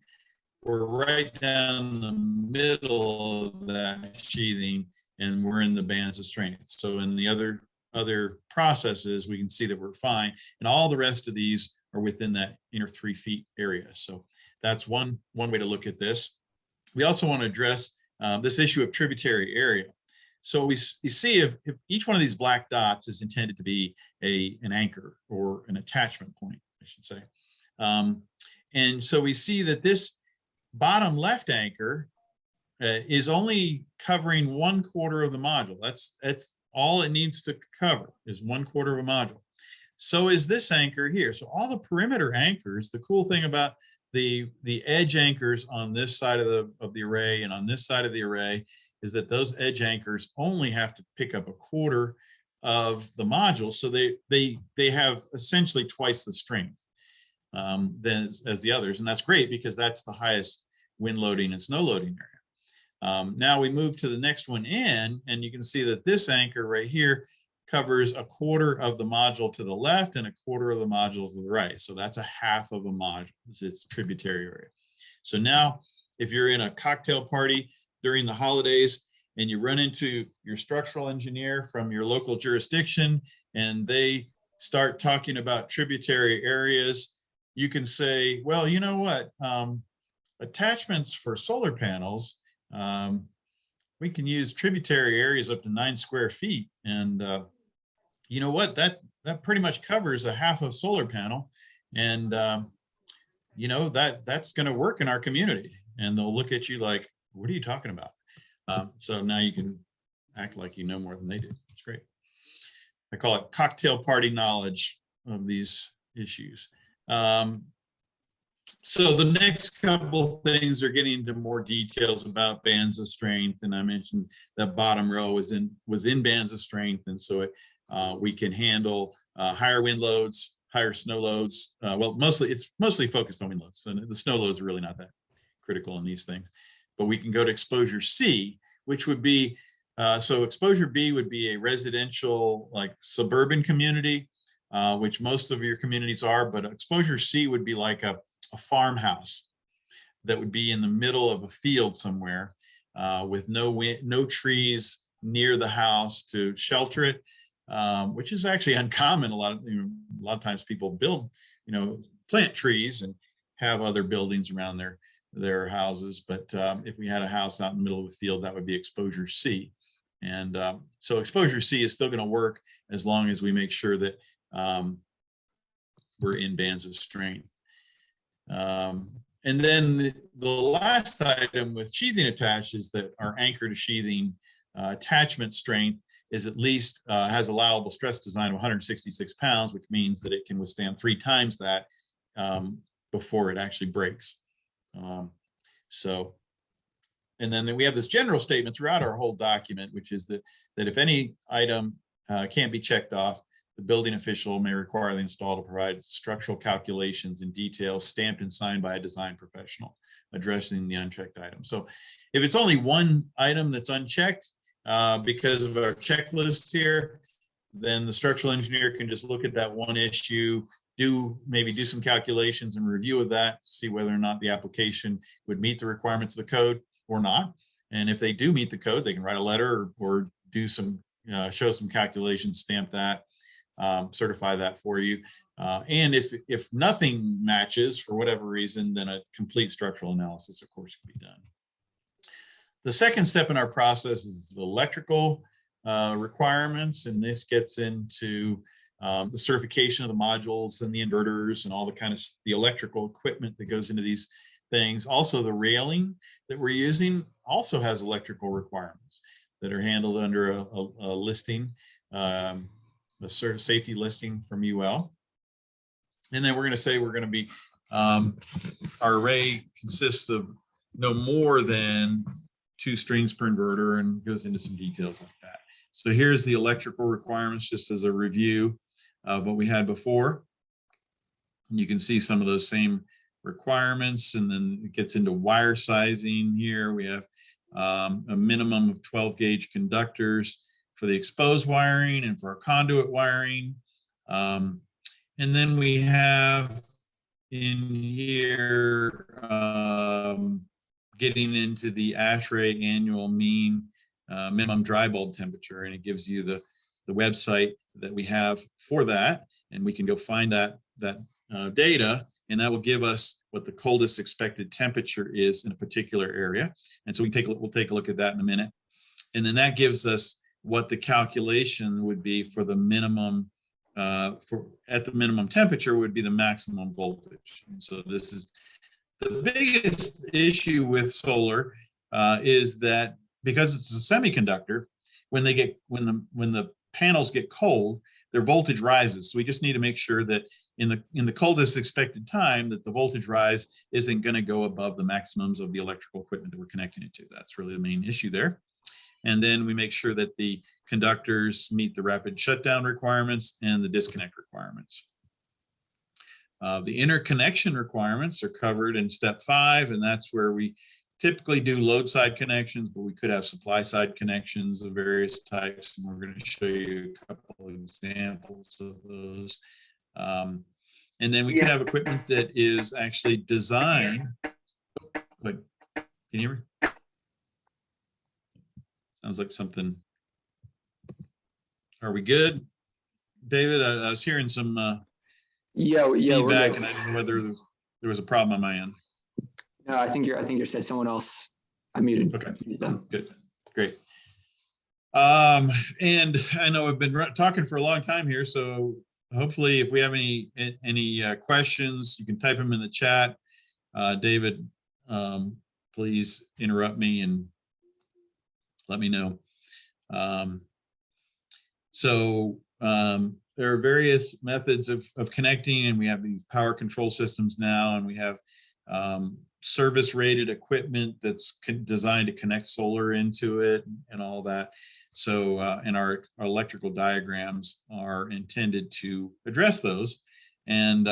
A: we're right down the middle of that sheathing, and we're in the bands of strength. So in the other processes, we can see that we're fine, and all the rest of these are within that inner 3 feet area. So that's one way to look at this. We also want to address this issue of tributary area. So we see if each one of these black dots is intended to be an anchor or an attachment point, I should say. And so we see that this bottom left anchor is only covering 1/4 of the module. That's all it needs to cover, is 1/4 of a module. So is this anchor here. So all the perimeter anchors, the cool thing about the edge anchors on this side of the array and on this side of the array is that those edge anchors only have to pick up 1/4 of the module. So they have essentially twice the strength than as the others. And that's great because that's the highest wind loading and snow loading area. Now we move to the next one in, and you can see that this anchor right here covers 1/4 of the module to the left and 1/4 of the module to the right. So that's 1/2 of a module. It's its tributary area. So now if you're in a cocktail party during the holidays and you run into your structural engineer from your local jurisdiction and they start talking about tributary areas, you can say, well, you know what, attachments for solar panels, we can use tributary areas up to 9 square feet. And you know what, that pretty much covers a half a solar panel. And you know, that's going to work in our community. And they'll look at you like, what are you talking about? So now you can act like you know more than they do. It's great. I call it cocktail party knowledge of these issues. So the next couple things are getting into more details about bands of strength, and I mentioned that bottom row was in bands of strength, and so we can handle higher wind loads, higher snow loads. Well, it's mostly focused on wind loads. So the snow loads are really not that critical in these things, but we can go to exposure C, which would be so exposure B would be a residential, like suburban community, which most of your communities are, but exposure C would be like a farmhouse that would be in the middle of a field somewhere with no trees near the house to shelter it, which is actually uncommon. A lot of times people build, plant trees and have other buildings around their houses. But if we had a house out in the middle of the field, that would be exposure C. And so exposure C is still going to work as long as we make sure that we're in bands of strength. And then the last item with sheathing attached is that our anchor to sheathing attachment strength is at least has allowable stress design of 166 pounds, which means that it can withstand 3 times that before it actually breaks. And then we have this general statement throughout our whole document, which is that if any item can't be checked off, the building official may require the installer to provide structural calculations in detail stamped and signed by a design professional addressing the unchecked item. So if it's only one item that's unchecked because of our checklist here, then the structural engineer can just look at that one issue, maybe do some calculations and review of that, see whether or not the application would meet the requirements of the code or not. And if they do meet the code, they can write a letter or do some, show some calculations, stamp that, certify that for you. And if nothing matches for whatever reason, then a complete structural analysis, of course, can be done. The second step in our process is the electrical requirements, and this gets into the certification of the modules and the inverters and all the electrical equipment that goes into these things. Also, the railing that we're using also has electrical requirements that are handled under a listing, a safety listing from UL. And then we're going to say we're going to be, our array consists of no more than 2 strings per inverter, and goes into some details like that. So here's the electrical requirements just as a review of what we had before. And you can see some of those same requirements, and then it gets into wire sizing here. We have a minimum of 12 gauge conductors for the exposed wiring and for our conduit wiring. And then we have in here getting into the ASHRAE annual mean minimum dry bulb temperature, and it gives you the website that we have for that, and we can go find that data, and that will give us what the coldest expected temperature is in a particular area. And so we'll take a look at that in a minute. And then that gives us what the calculation would be for the minimum, at the minimum temperature would be the maximum voltage. And so this is the biggest issue with solar is that because it's a semiconductor, when the panels get cold, their voltage rises. So we just need to make sure that in the coldest expected time that the voltage rise isn't going to go above the maximums of the electrical equipment that we're connecting it to. That's really the main issue there. And then we make sure that the conductors meet the rapid shutdown requirements and the disconnect requirements. The interconnection requirements are covered in step 5, and that's where we typically do load side connections, but we could have supply side connections of various types, and we're going to show you a couple of examples of those. And then we could have equipment that is actually designed. Wait, can you hear me? Sounds like something. Are we good, David? I was hearing some feedback, and I didn't know whether there was a problem on my end.
B: No, I think you're said someone else. I muted.
A: Okay, good, great. And I know I've been talking for a long time here, so hopefully if we have any questions, you can type them in the chat. David, please interrupt me and let me know. There are various methods of connecting, and we have these power control systems now, and we have service rated equipment that's designed to connect solar into it and all that. So, and our electrical diagrams are intended to address those. And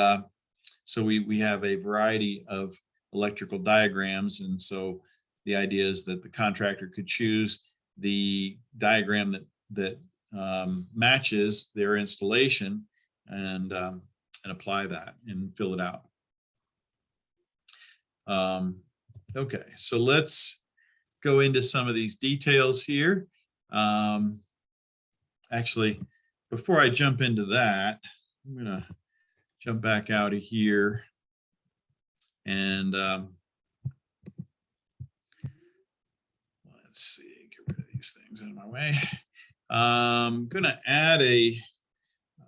A: so we have a variety of electrical diagrams. And so the idea is that the contractor could choose the diagram that matches their installation and apply that and fill it out. Okay, so let's go into some of these details here. Actually, before I jump into that, I'm gonna jump back out of here and let's see, get rid of these things out of my way. I'm gonna add a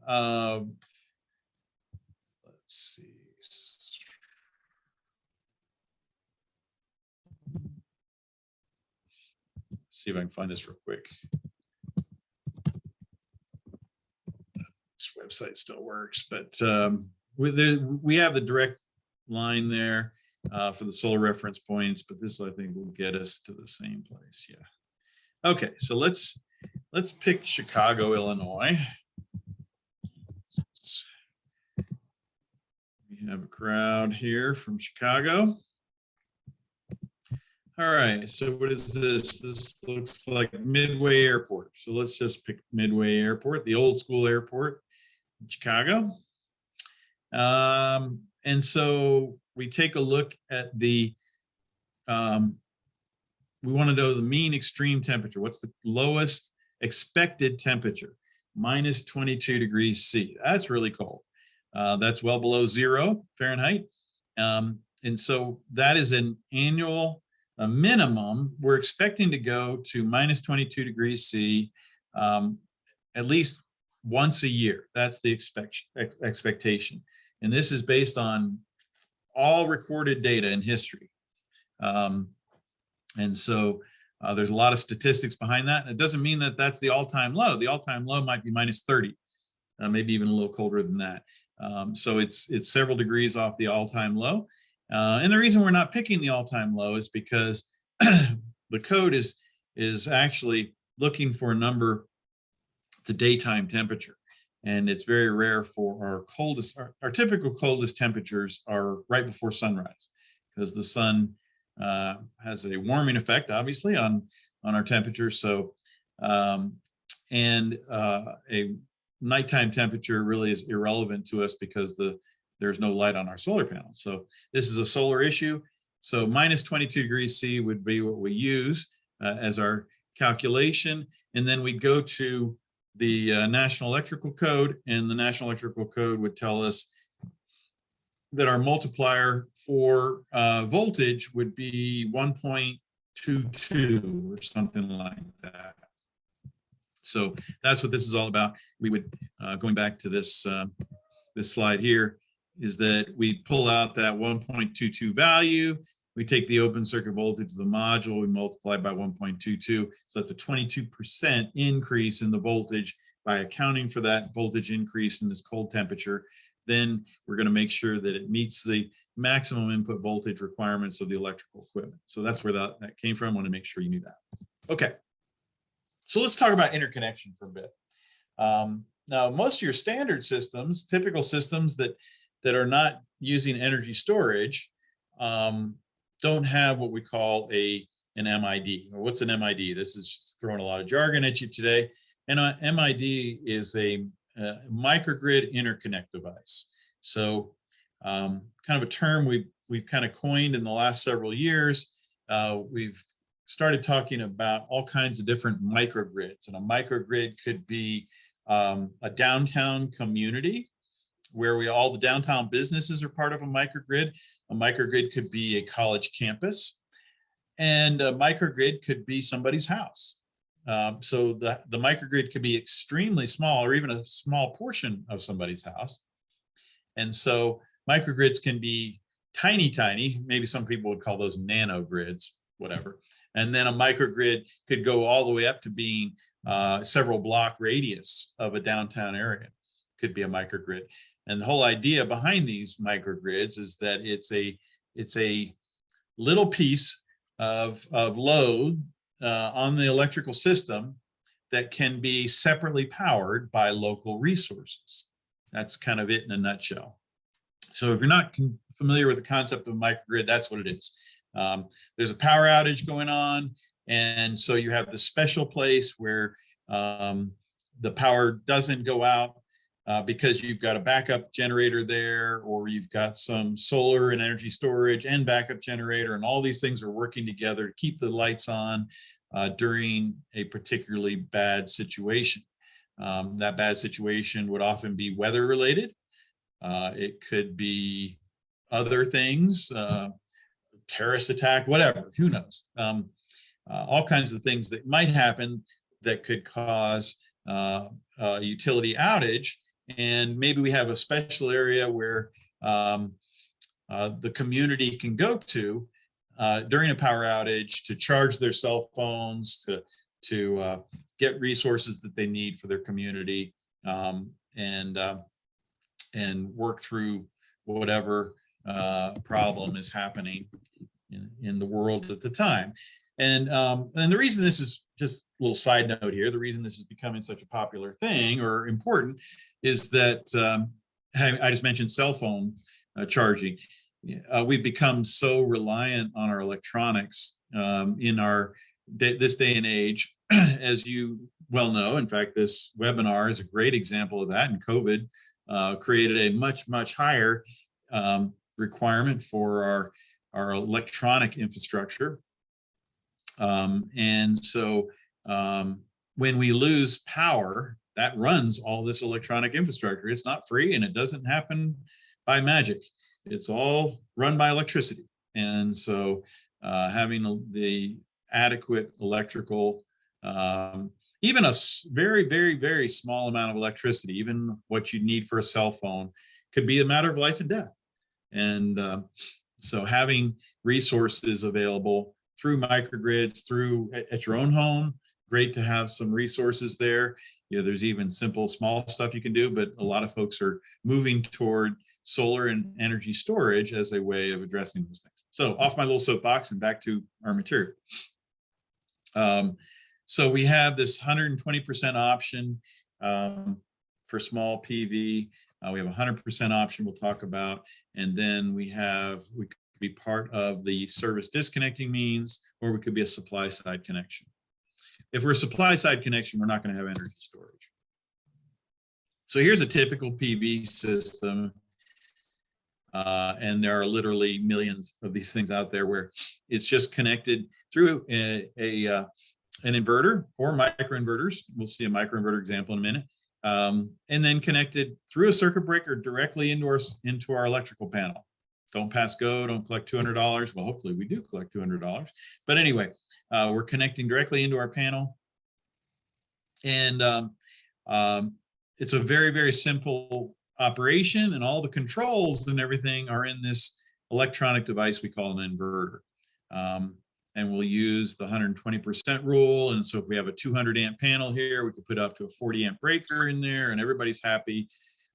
A: let's see. See if I can find this real quick. This website still works, but we have the direct line there for the solar reference points, but this I think will get us to the same place. Yeah. Okay, so let's pick Chicago, Illinois. We have a crowd here from Chicago. All right, so what is this? This looks like Midway Airport. So let's just pick Midway Airport, the old school airport in Chicago. And so we take a look at the, we want to know the mean extreme temperature. What's the lowest expected temperature? Minus 22 degrees C. That's really cold. That's well below 0 Fahrenheit. And so that is an annual minimum. We're expecting to go to minus 22 degrees C at least once a year. That's the expectation. And this is based on all recorded data in history. And so there's a lot of statistics behind that. And it doesn't mean that that's the all-time low. The all-time low might be minus 30, maybe even a little colder than that. So it's several degrees off the all-time low. And the reason we're not picking the all-time low is because the code is actually looking for a number to daytime temperature. And it's very rare for our coldest, our typical coldest temperatures are right before sunrise, because the sun has a warming effect, obviously, on our temperature. So, a nighttime temperature really is irrelevant to us because there's no light on our solar panels. So this is a solar issue. So minus 22 degrees C would be what we use as our calculation. And then we'd go to the National Electrical Code, and the National Electrical Code would tell us that our multiplier for voltage would be 1.22 or something like that. So that's what this is all about. We would, going back to this, this slide here, is that we pull out that 1.22 value, we take the open circuit voltage of the module, we multiply by 1.22. So that's a 22% increase in the voltage. By accounting for that voltage increase in this cold temperature, then we're going to make sure that it meets the maximum input voltage requirements of the electrical equipment. So that's where that came from. I want to make sure you knew that. Okay. So let's talk about interconnection for a bit. Now, most of your standard systems, typical systems that are not using energy storage, don't have what we call an MID. Or what's an MID? This is throwing a lot of jargon at you today. And an MID is a microgrid interconnect device. So kind of a term we've kind of coined in the last several years. We've started talking about all kinds of different microgrids, and a microgrid could be a downtown community where all the downtown businesses are part of a microgrid. A microgrid could be a college campus, and a microgrid could be somebody's house. So the microgrid could be extremely small or even a small portion of somebody's house. And so microgrids can be tiny, tiny. Maybe some people would call those nanogrids, whatever. And then a microgrid could go all the way up to being several block radius of a downtown area. Could be a microgrid. And the whole idea behind these microgrids is that it's a little piece of load on the electrical system that can be separately powered by local resources. That's kind of it in a nutshell. So if you're not familiar with the concept of microgrid, that's what it is. There's a power outage going on, and so you have the special place where the power doesn't go out because you've got a backup generator there, or you've got some solar and energy storage and backup generator, and all these things are working together to keep the lights on during a particularly bad situation. That bad situation would often be weather related. It could be other things, terrorist attack, whatever, who knows? All kinds of things that might happen that could cause a utility outage. And maybe we have a special area where the community can go to during a power outage to charge their cell phones, to get resources that they need for their community, and work through whatever problem is happening in the world at the time. And the reason this is just a little side note here, the reason this is becoming such a popular thing or important is that I just mentioned cell phone charging. We've become so reliant on our electronics in our this day and age, as you well know. In fact, this webinar is a great example of that, and COVID created a much higher requirement for our electronic infrastructure. And so when we lose power, that runs all this electronic infrastructure. It's not free, and it doesn't happen by magic. It's all run by electricity. And so having the adequate electrical, even a very small amount of electricity, even what you need for a cell phone, could be a matter of life and death. And so having resources available through microgrids, through at your own home, great to have some resources there. There's even simple, small stuff you can do, but a lot of folks are moving toward solar and energy storage as a way of addressing those things. So off my little soapbox and back to our material. So we have this 120% option for small PV. We have a 100% option we'll talk about. And then we could be part of the service disconnecting means, or we could be a supply side connection. If we're a supply side connection, we're not going to have energy storage. So here's a typical PV system. And there are literally millions of these things out there where it's just connected through an inverter or microinverters. We'll see a microinverter example in a minute. And then connected through a circuit breaker directly into our electrical panel. Don't pass go, don't collect $200. Well, hopefully we do collect $200. But anyway, we're connecting directly into our panel. And it's a very simple operation, and all the controls and everything are in this electronic device we call an inverter. And we'll use the 120% rule. And so if we have a 200 amp panel here, we could put up to a 40 amp breaker in there, and everybody's happy.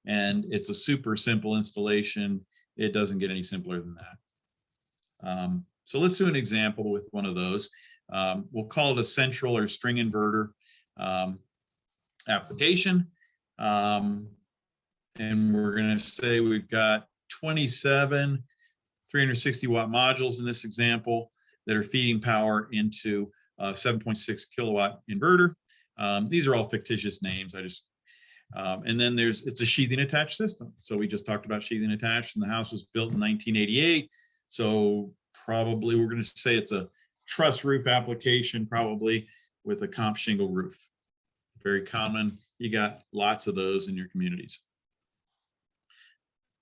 A: And it's a super simple installation. It doesn't get any simpler than that. So let's do an example with one of those. We'll call it a central or string inverter application. And we're going to say we've got 27 360 watt modules in this example that are feeding power into a 7.6 kilowatt inverter. These are all fictitious names. And then it's a sheathing attached system. So we just talked about sheathing attached, and the house was built in 1988. So probably we're going to say it's a truss roof application, probably with a comp shingle roof. Very common. You got lots of those in your communities.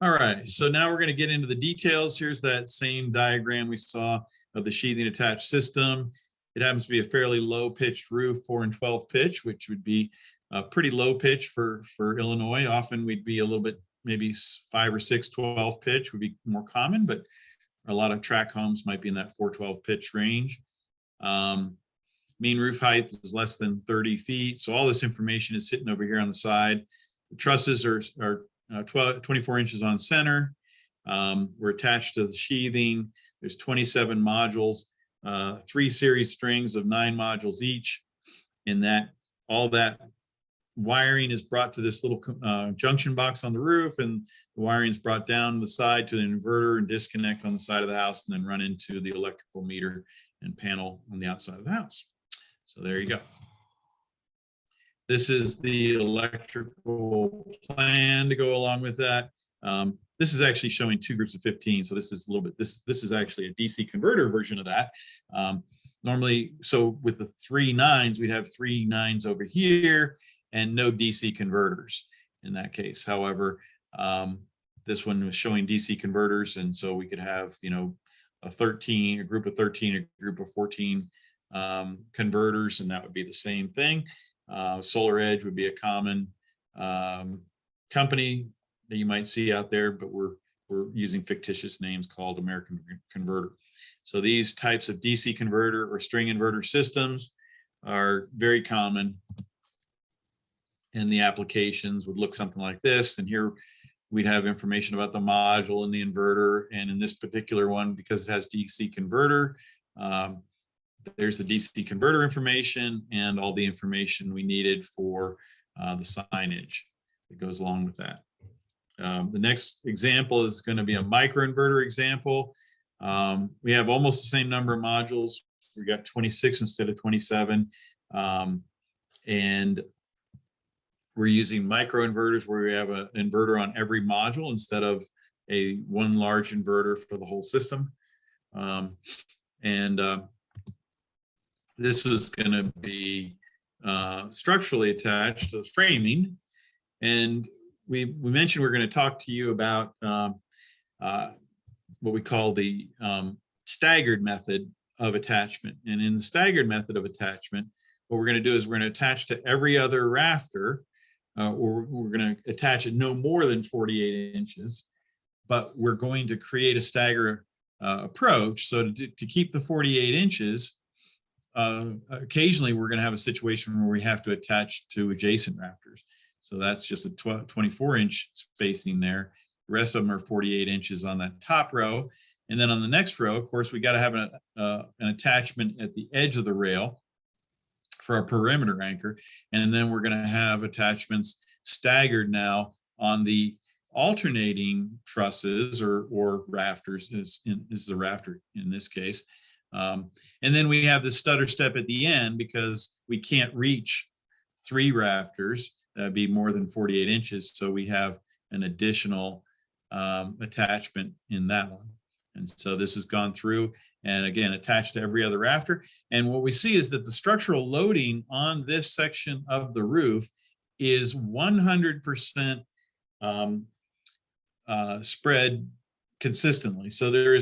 A: All right, so now we're going to get into the details. Here's that same diagram we saw of the sheathing attached system. It happens to be a fairly low pitched roof, 4 and 12 pitch, which would be a pretty low pitch for Illinois. Often we'd be a little bit, maybe 5 or 6, 12 pitch would be more common, but a lot of tract homes might be in that 4-12 pitch range. Mean roof height is less than 30 feet. So all this information is sitting over here on the side. The trusses are 24 inches on center. We're attached to the sheathing. There's 27 modules, 3 series strings of 9 modules each. And that all that wiring is brought to this little junction box on the roof, and the wiring is brought down the side to the inverter and disconnect on the side of the house, and then run into the electrical meter and panel on the outside of the house. So there you go. This is the electrical plan to go along with that. This is actually showing 2 groups of 15. So this is a little bit, this is actually a DC converter version of that. Normally, so with the 3 9s, we'd have 3 9s over here and no DC converters in that case. However, this one was showing DC converters, and so we could have, you know, a group of 13, a group of 14 converters, and that would be the same thing. Solar Edge would be a common company that you might see out there, but we're using fictitious names called American Converter. So these types of DC converter or string inverter systems are very common, and the applications would look something like this. And here we'd have information about the module and the inverter. And in this particular one, because it has DC converter, there's the DC converter information and all the information we needed for the signage that goes along with that. The next example is going to be a microinverter example. We have almost the same number of modules. We got 26 instead of 27. And we're using microinverters where we have an inverter on every module instead of one large inverter for the whole system. This is going to be structurally attached to the framing. And we mentioned we're going to talk to you about what we call the staggered method of attachment. And in the staggered method of attachment, what we're going to do is we're going to attach to every other rafter, or we're going to attach it no more than 48 inches, but we're going to create a stagger approach. So to keep the 48 inches, occasionally we're going to have a situation where we have to attach to adjacent rafters. So that's just a 24-inch spacing there. The rest of them are 48 inches on that top row. And then on the next row, of course, we got to have an attachment at the edge of the rail for our perimeter anchor. And then we're going to have attachments staggered now on the alternating trusses or rafters. This is a rafter in this case. And then we have the stutter step at the end because we can't reach 3 rafters. That'd be more than 48 inches. So we have an additional attachment in that one. And so this has gone through and again, attached to every other rafter. And what we see is that the structural loading on this section of the roof is 100% spread consistently. So there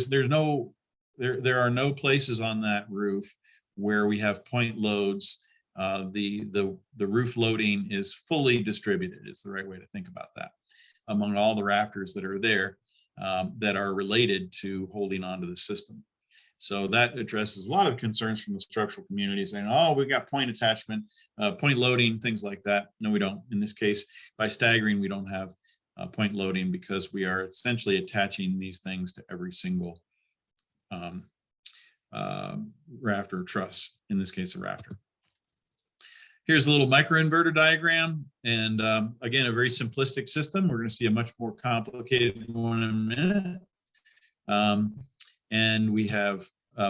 A: are no places on that roof where we have point loads. The roof loading is fully distributed, is the right way to think about that, among all the rafters that are there that are related to holding onto the system. So that addresses a lot of concerns from the structural community saying, oh, we got point attachment, point loading, things like that. No, we don't. In this case, by staggering, we don't have point loading because we are essentially attaching these things to every single rafter truss, in this case, a rafter. Here's a little microinverter diagram. And again, a very simplistic system. We're going to see a much more complicated one in a minute. And we have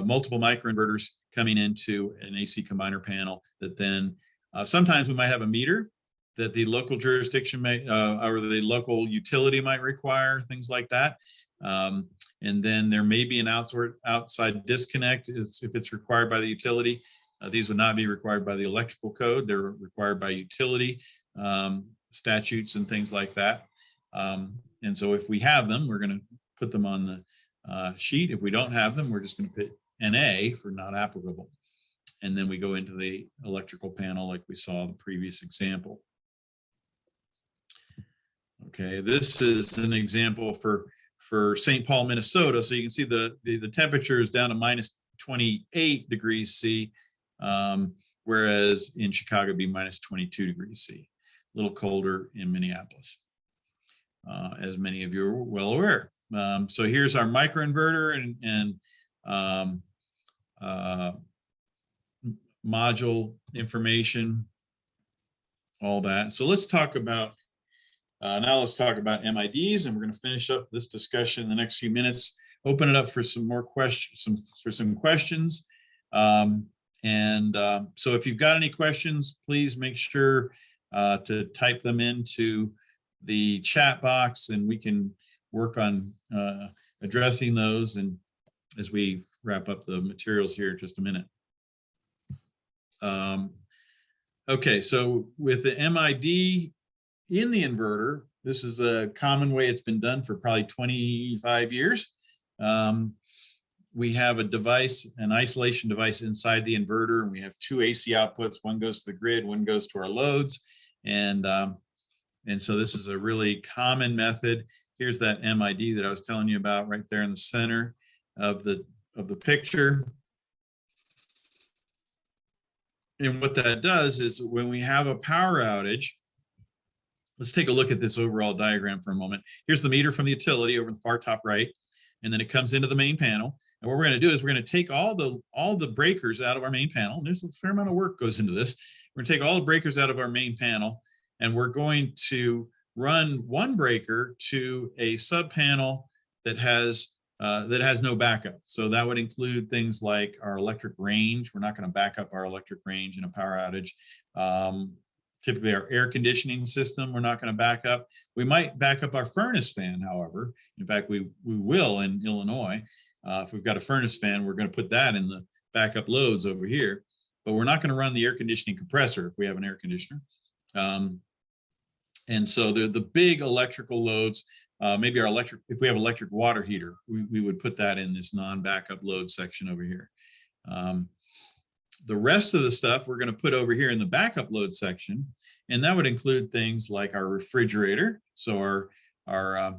A: multiple microinverters coming into an AC combiner panel that then sometimes we might have a meter that the local jurisdiction may, or the local utility might require, things like that. And then there may be an outside disconnect if it's required by the utility. These would not be required by the electrical code. They're required by utility statutes and things like that. And so if we have them, we're going to put them on the sheet. If we don't have them, we're just going to put NA for not applicable. And then we go into the electrical panel like we saw in the previous example. Okay, this is an example for St. Paul, Minnesota. So you can see the temperature is down to minus 28 degrees C, whereas in Chicago it'd be minus 22 degrees C, a little colder in Minneapolis, as many of you are well aware. So here's our microinverter and module information, all that. So let's talk about MIDs, and we're going to finish up this discussion in the next few minutes. Open it up for some more questions, so if you've got any questions, please make sure to type them into the chat box, and we can work on addressing those, and as we wrap up the materials here in just a minute. Okay, so with the MID in the inverter, this is a common way it's been done for probably 25 years. We have a device, an isolation device inside the inverter, and we have two AC outputs. One goes to the grid, one goes to our loads. And so this is a really common method. Here's that MID that I was telling you about right there in the center of the picture. And what that does is when we have a power outage, let's take a look at this overall diagram for a moment. Here's the meter from the utility over the far top right, and then it comes into the main panel. And what we're going to do is we're going to take all the breakers out of our main panel. And there's a fair amount of work goes into this. We're going to take all the breakers out of our main panel, and we're going to run one breaker to a sub panel that has no backup. So that would include things like our electric range. We're not going to back up our electric range in a power outage. Typically our air conditioning system, we're not going to back up. We might back up our furnace fan, however. In fact, we will in Illinois. If we've got a furnace fan, we're going to put that in the backup loads over here, but we're not going to run the air conditioning compressor if we have an air conditioner. And so the big electrical loads, maybe our electric, if we have electric water heater, we would put that in this non-backup load section over here. The rest of the stuff we're going to put over here in the backup load section, and that would include things like our refrigerator. So our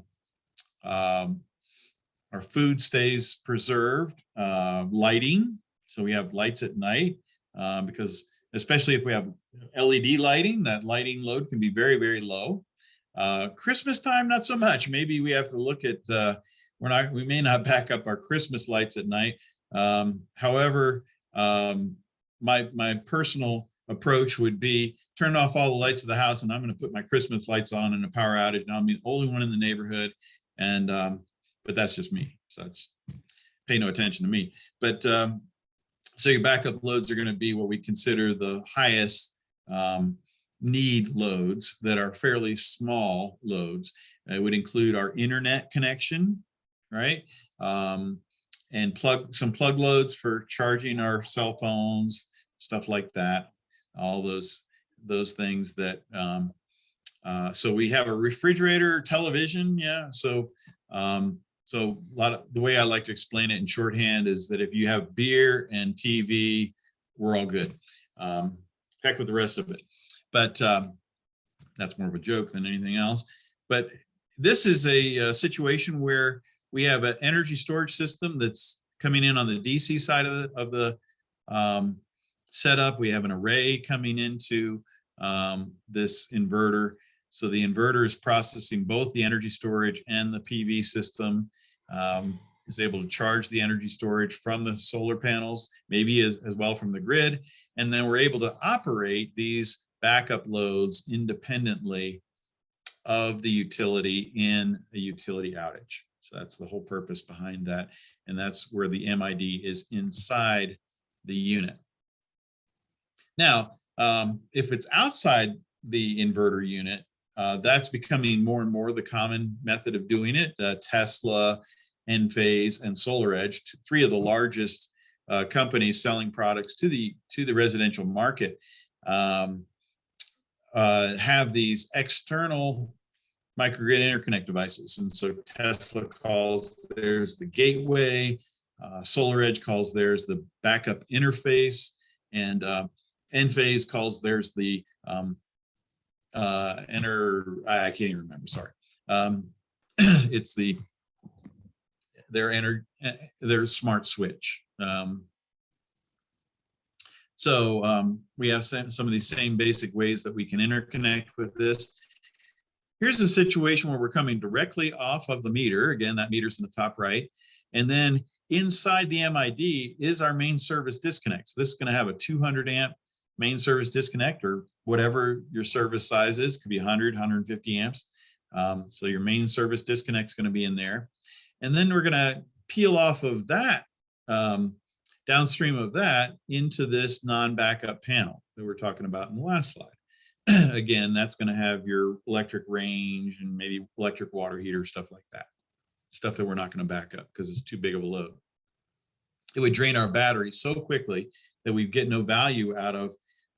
A: food stays preserved, lighting. So we have lights at night, because especially if we have LED lighting, that lighting load can be very, very low. Christmas time, not so much. Maybe we have to look at, we may not back up our Christmas lights at night. However, my personal approach would be turn off all the lights of the house, and I'm going to put my Christmas lights on in a power outage. Now I'm the only one in the neighborhood, and but that's just me. So it's pay no attention to me. But so your backup loads are going to be what we consider the highest need loads that are fairly small loads. It would include our internet connection, right? And some plug loads for charging our cell phones, stuff like that. All those things that. So we have a refrigerator, television, yeah. So a lot of the way I like to explain it in shorthand is that if you have beer and TV, we're all good. Heck with the rest of it. But that's more of a joke than anything else. But this is a situation where we have an energy storage system that's coming in on the DC side of the setup. We have an array coming into this inverter. So the inverter is processing both the energy storage and the PV system, is able to charge the energy storage from the solar panels, maybe as well from the grid. And then we're able to operate these backup loads independently of the utility in a utility outage. So that's the whole purpose behind that. And that's where the MID is inside the unit. Now, if it's outside the inverter unit, that's becoming more and more the common method of doing it. Tesla, Enphase, and SolarEdge, three of the largest companies selling products to the residential market, have these external microgrid interconnect devices. And so Tesla calls theirs the gateway, SolarEdge calls theirs the backup interface, And Enphase calls theirs the I can't even remember, sorry. It's their smart switch. So we have some of these same basic ways that we can interconnect with this. Here's a situation where we're coming directly off of the meter. Again, that meter's in the top right. And then inside the MID is our main service disconnect. So this is going to have a 200 amp main service disconnect, or whatever your service size is. Could be 100, 150 amps. So your main service disconnect is going to be in there. And then we're going to peel off of that, downstream of that, into this non-backup panel that we're talking about in the last slide. Again, that's going to have your electric range and maybe electric water heater, stuff like that. Stuff that we're not going to back up because it's too big of a load. It would drain our battery so quickly that we get no value out of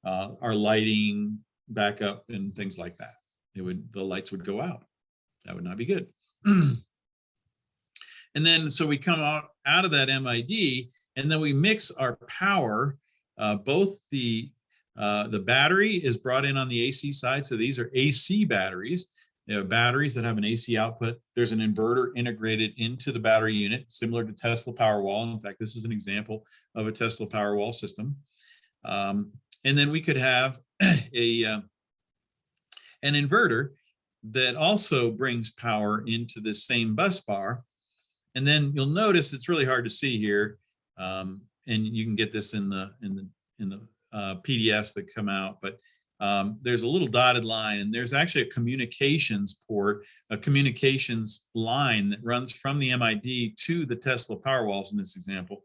A: our lighting backup and things like that. The lights would go out. That would not be good. And then, so we come out of that MID, and then we mix our power. Both the battery is brought in on the AC side. So these are AC batteries. They have batteries that have an AC output. There's an inverter integrated into the battery unit, similar to Tesla Powerwall. In fact, this is an example of a Tesla Powerwall system. And then we could have an inverter that also brings power into this same bus bar. And then you'll notice it's really hard to see here, and you can get this in the PDFs that come out. But there's a little dotted line, and there's actually a communications port, a communications line that runs from the MID to the Tesla Powerwalls in this example,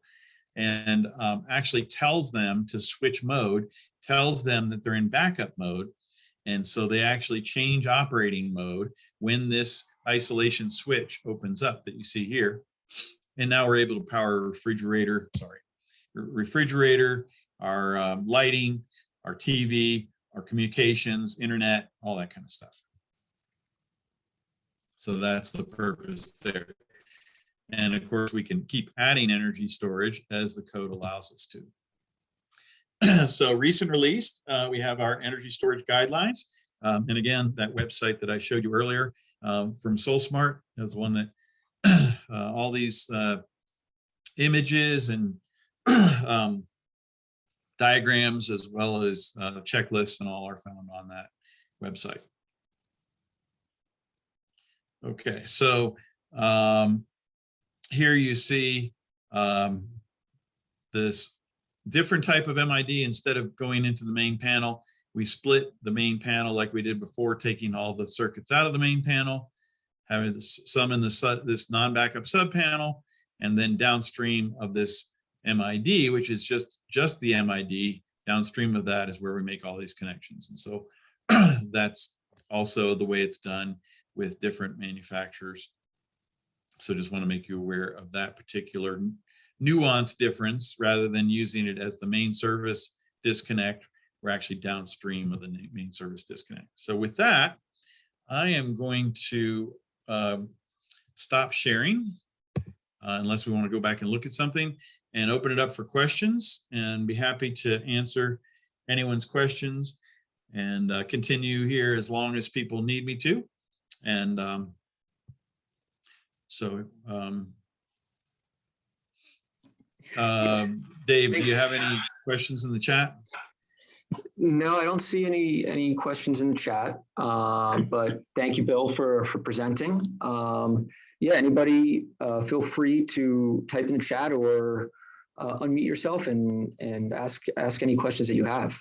A: and actually tells them to switch mode, tells them that they're in backup mode. And so they actually change operating mode when this isolation switch opens up that you see here. And now we're able to power a refrigerator, our lighting, our TV, our communications, internet, all that kind of stuff. So that's the purpose there. And of course, we can keep adding energy storage as the code allows us to. So recent released, we have our energy storage guidelines. And again, that website that I showed you earlier from SolSmart is one that all these images and diagrams, as well as checklists and all, are found on that website. Okay, so here you see this different type of MID. Instead of going into the main panel, we split the main panel like we did before, taking all the circuits out of the main panel, having some in this non-backup sub panel, and then downstream of this MID, which is just the MID, downstream of that is where we make all these connections. And so that's also the way it's done with different manufacturers. So just want to make you aware of that particular nuance difference. Rather than using it as the main service disconnect, we're actually downstream of the main service disconnect. So with that, I am going to stop sharing, unless we want to go back and look at something, and open it up for questions, and be happy to answer anyone's questions, and continue here as long as people need me to. And Dave, do you have any questions in the chat?
B: No, I don't see any questions in the chat, but thank you, Bill, for presenting. Yeah, anybody feel free to type in the chat or unmute yourself and ask any questions that you have.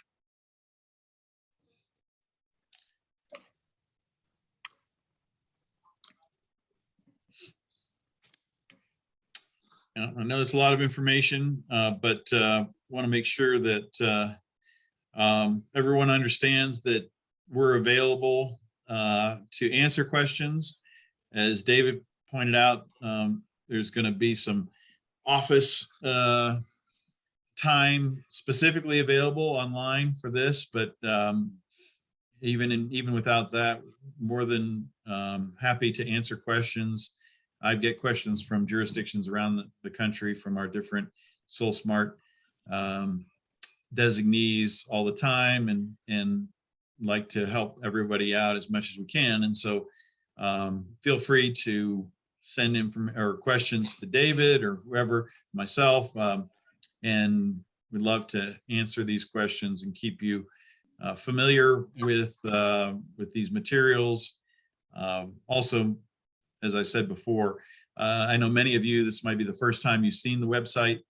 A: I know it's a lot of information, but want to make sure that everyone understands that we're available to answer questions. As David pointed out, there's going to be some office time specifically available online for this, but even without that, more than happy to answer questions. I get questions from jurisdictions around the country from our different SolSmart designees all the time and like to help everybody out as much as we can. And so feel free to send questions to David or whoever, myself, and we'd love to answer these questions and keep you familiar with these materials. Also, as I said before, I know many of you, this might be the first time you've seen the website.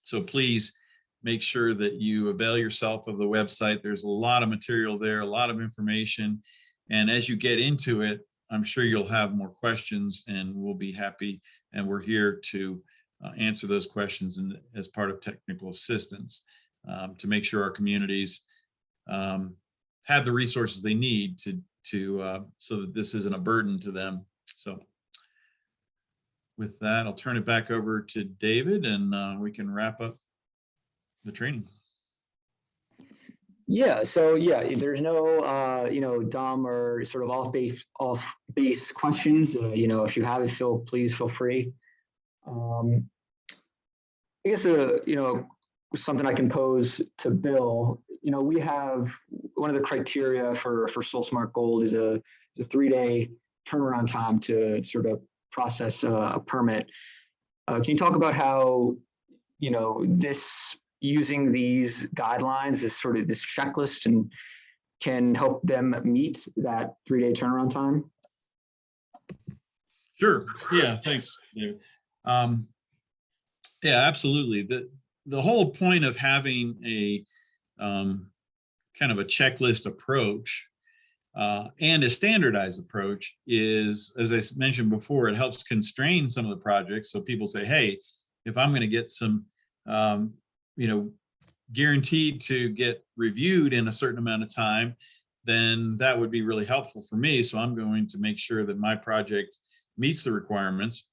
A: So please make sure that you avail yourself of the website. There's a lot of material there, a lot of information. And as you get into it, I'm sure you'll have more questions, and we'll be happy. And we're here to answer those questions as part of technical assistance to make sure our communities have the resources they need so that this isn't a burden to them. So with that, I'll turn it back over to David, and we can wrap up the training.
B: Yeah, so yeah, there's no dumb or sort of off base questions. If you have it, please feel free. I guess something I can pose to Bill. We have one of the criteria for Soul Smart Gold is a 3-day turnaround time to sort of process a permit. Can you talk about how using these guidelines, this checklist, and can help them meet that 3-day turnaround time?
A: Sure. Yeah. Thanks, David. Yeah, absolutely. The whole point of having a kind of a checklist approach and a standardized approach is, as I mentioned before, it helps constrain some of the projects. So people say, hey, if I'm going to get some guaranteed to get reviewed in a certain amount of time, then that would be really helpful for me. So I'm going to make sure that my project meets the requirements.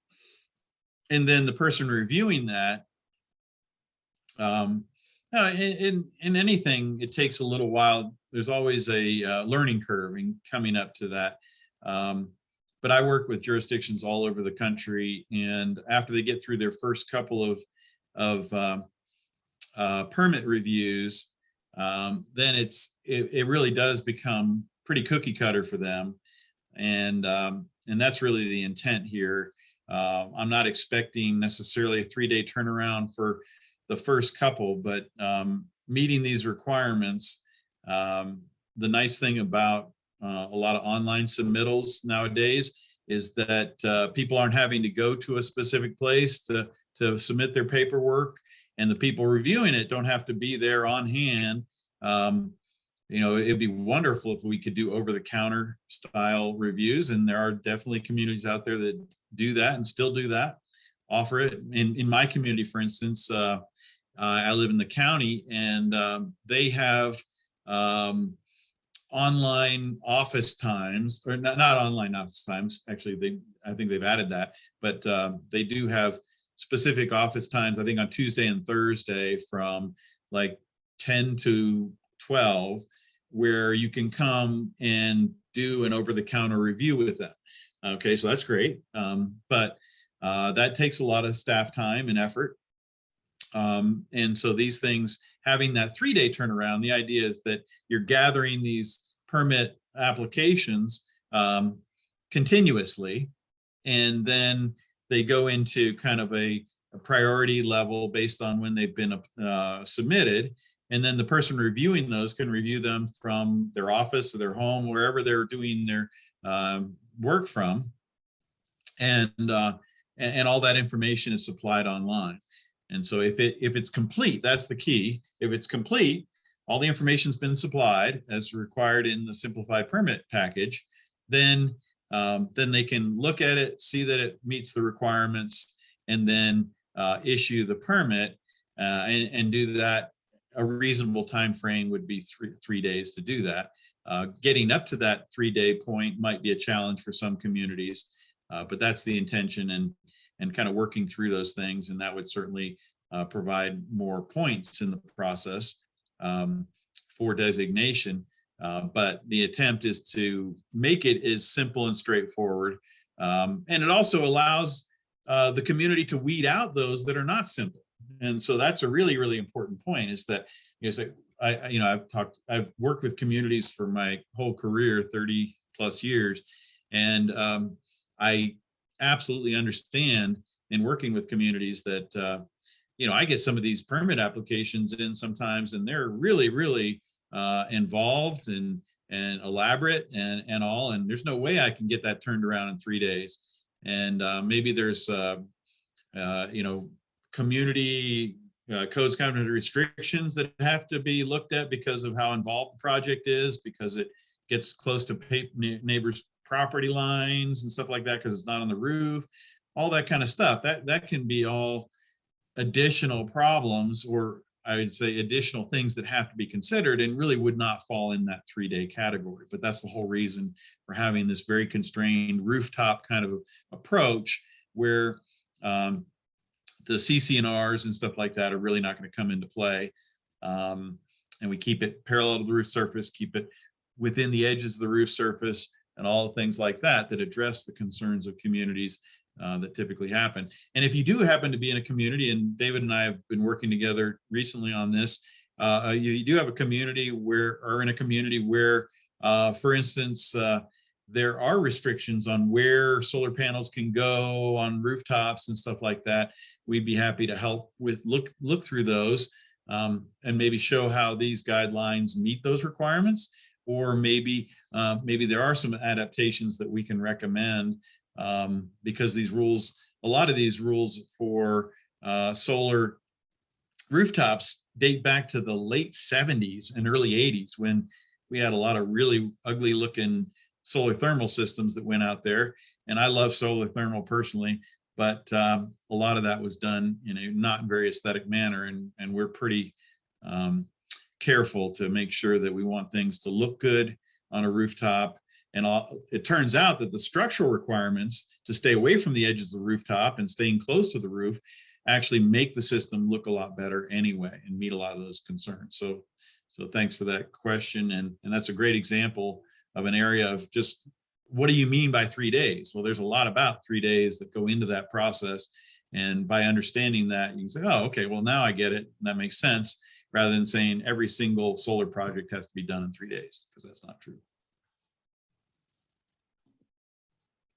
A: And then the person reviewing that, in anything, it takes a little while. There's always a learning curve in coming up to that. But I work with jurisdictions all over the country, and after they get through their first couple of permit reviews, then it really does become pretty cookie cutter for them, and that's really the intent here. I'm not expecting necessarily a 3-day turnaround for the first couple, but meeting these requirements. The nice thing about a lot of online submittals nowadays is that people aren't having to go to a specific place to submit their paperwork, and the people reviewing it don't have to be there on hand. It'd be wonderful if we could do over-the-counter style reviews, and there are definitely communities out there that do that and still do that, offer it. In my community, for instance, I live in the county, and they have online office times, or not online office times. Actually, I think they've added that, but they do have specific office times, I think on Tuesday and Thursday from like 10 to 12, where you can come and do an over-the-counter review with them. Okay, so that's great. But that takes a lot of staff time and effort. And so these things, having that 3-day turnaround, the idea is that you're gathering these permit applications continuously, and then they go into kind of a priority level based on when they've been submitted. And then the person reviewing those can review them from their office or their home, wherever they're doing their work from. And all that information is supplied online. And so if it's complete, that's the key. If it's complete, all the information's been supplied as required in the simplified permit package, then they can look at it, see that it meets the requirements, and then issue the permit and do that. A reasonable time frame would be three days to do that. Getting up to that 3-day point might be a challenge for some communities, but that's the intention, and kind of working through those things, and that would certainly provide more points in the process for designation. But the attempt is to make it as simple and straightforward, and it also allows the community to weed out those that are not simple. And so that's a really, really important point, is that, I've worked with communities for my whole career, 30 plus years. And I absolutely understand in working with communities that, I get some of these permit applications in sometimes, and they're really, really involved and elaborate and all, and there's no way I can get that turned around in 3 days. And maybe there's, community codes, covenant restrictions that have to be looked at because of how involved the project is, because it gets close to neighbors' property lines and stuff like that, because it's not on the roof, all that kind of stuff. That can be all additional problems, or I would say additional things that have to be considered, and really would not fall in that 3-day category. But that's the whole reason for having this very constrained rooftop kind of approach, where the CC&Rs and stuff like that are really not going to come into play. And we keep it parallel to the roof surface, keep it within the edges of the roof surface, and all the things like that that address the concerns of communities that typically happen. And if you do happen to be in a community, and David and I have been working together recently on this, you do have a community where, for instance, there are restrictions on where solar panels can go on rooftops and stuff like that. We'd be happy to help with look through those, and maybe show how these guidelines meet those requirements, or maybe there are some adaptations that we can recommend, because these rules, a lot of these rules for solar rooftops date back to the late 70s and early 80s, when we had a lot of really ugly looking solar thermal systems that went out there. And I love solar thermal personally, but a lot of that was done in a not very aesthetic manner. And we're pretty careful to make sure that we want things to look good on a rooftop. And it turns out that the structural requirements to stay away from the edges of the rooftop and staying close to the roof actually make the system look a lot better anyway, and meet a lot of those concerns. So thanks for that question. And that's a great example of an area of just, what do you mean by 3 days? Well, there's a lot about 3 days that go into that process. And by understanding that, you can say, oh, okay, well, now I get it. And that makes sense, rather than saying every single solar project has to be done in 3 days, because that's not true.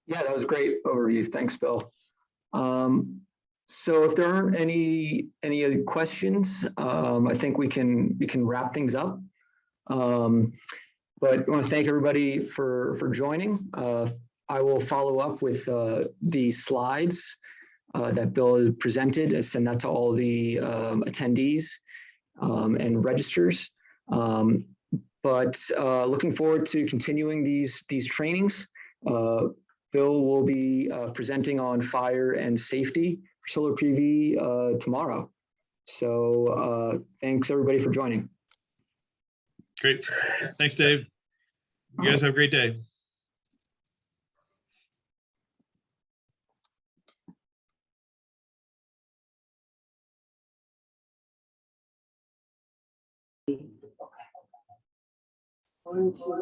B: Yeah, that was a great overview. Thanks, Bill. So if there aren't any other questions, I think we can wrap things up. But I want to thank everybody for joining. I will follow up with the slides that Bill has presented and send that to all the attendees and registers. But looking forward to continuing these trainings. Bill will be presenting on fire and safety for solar PV tomorrow. So thanks everybody for joining.
A: Great. Thanks, Dave. You guys have a great day.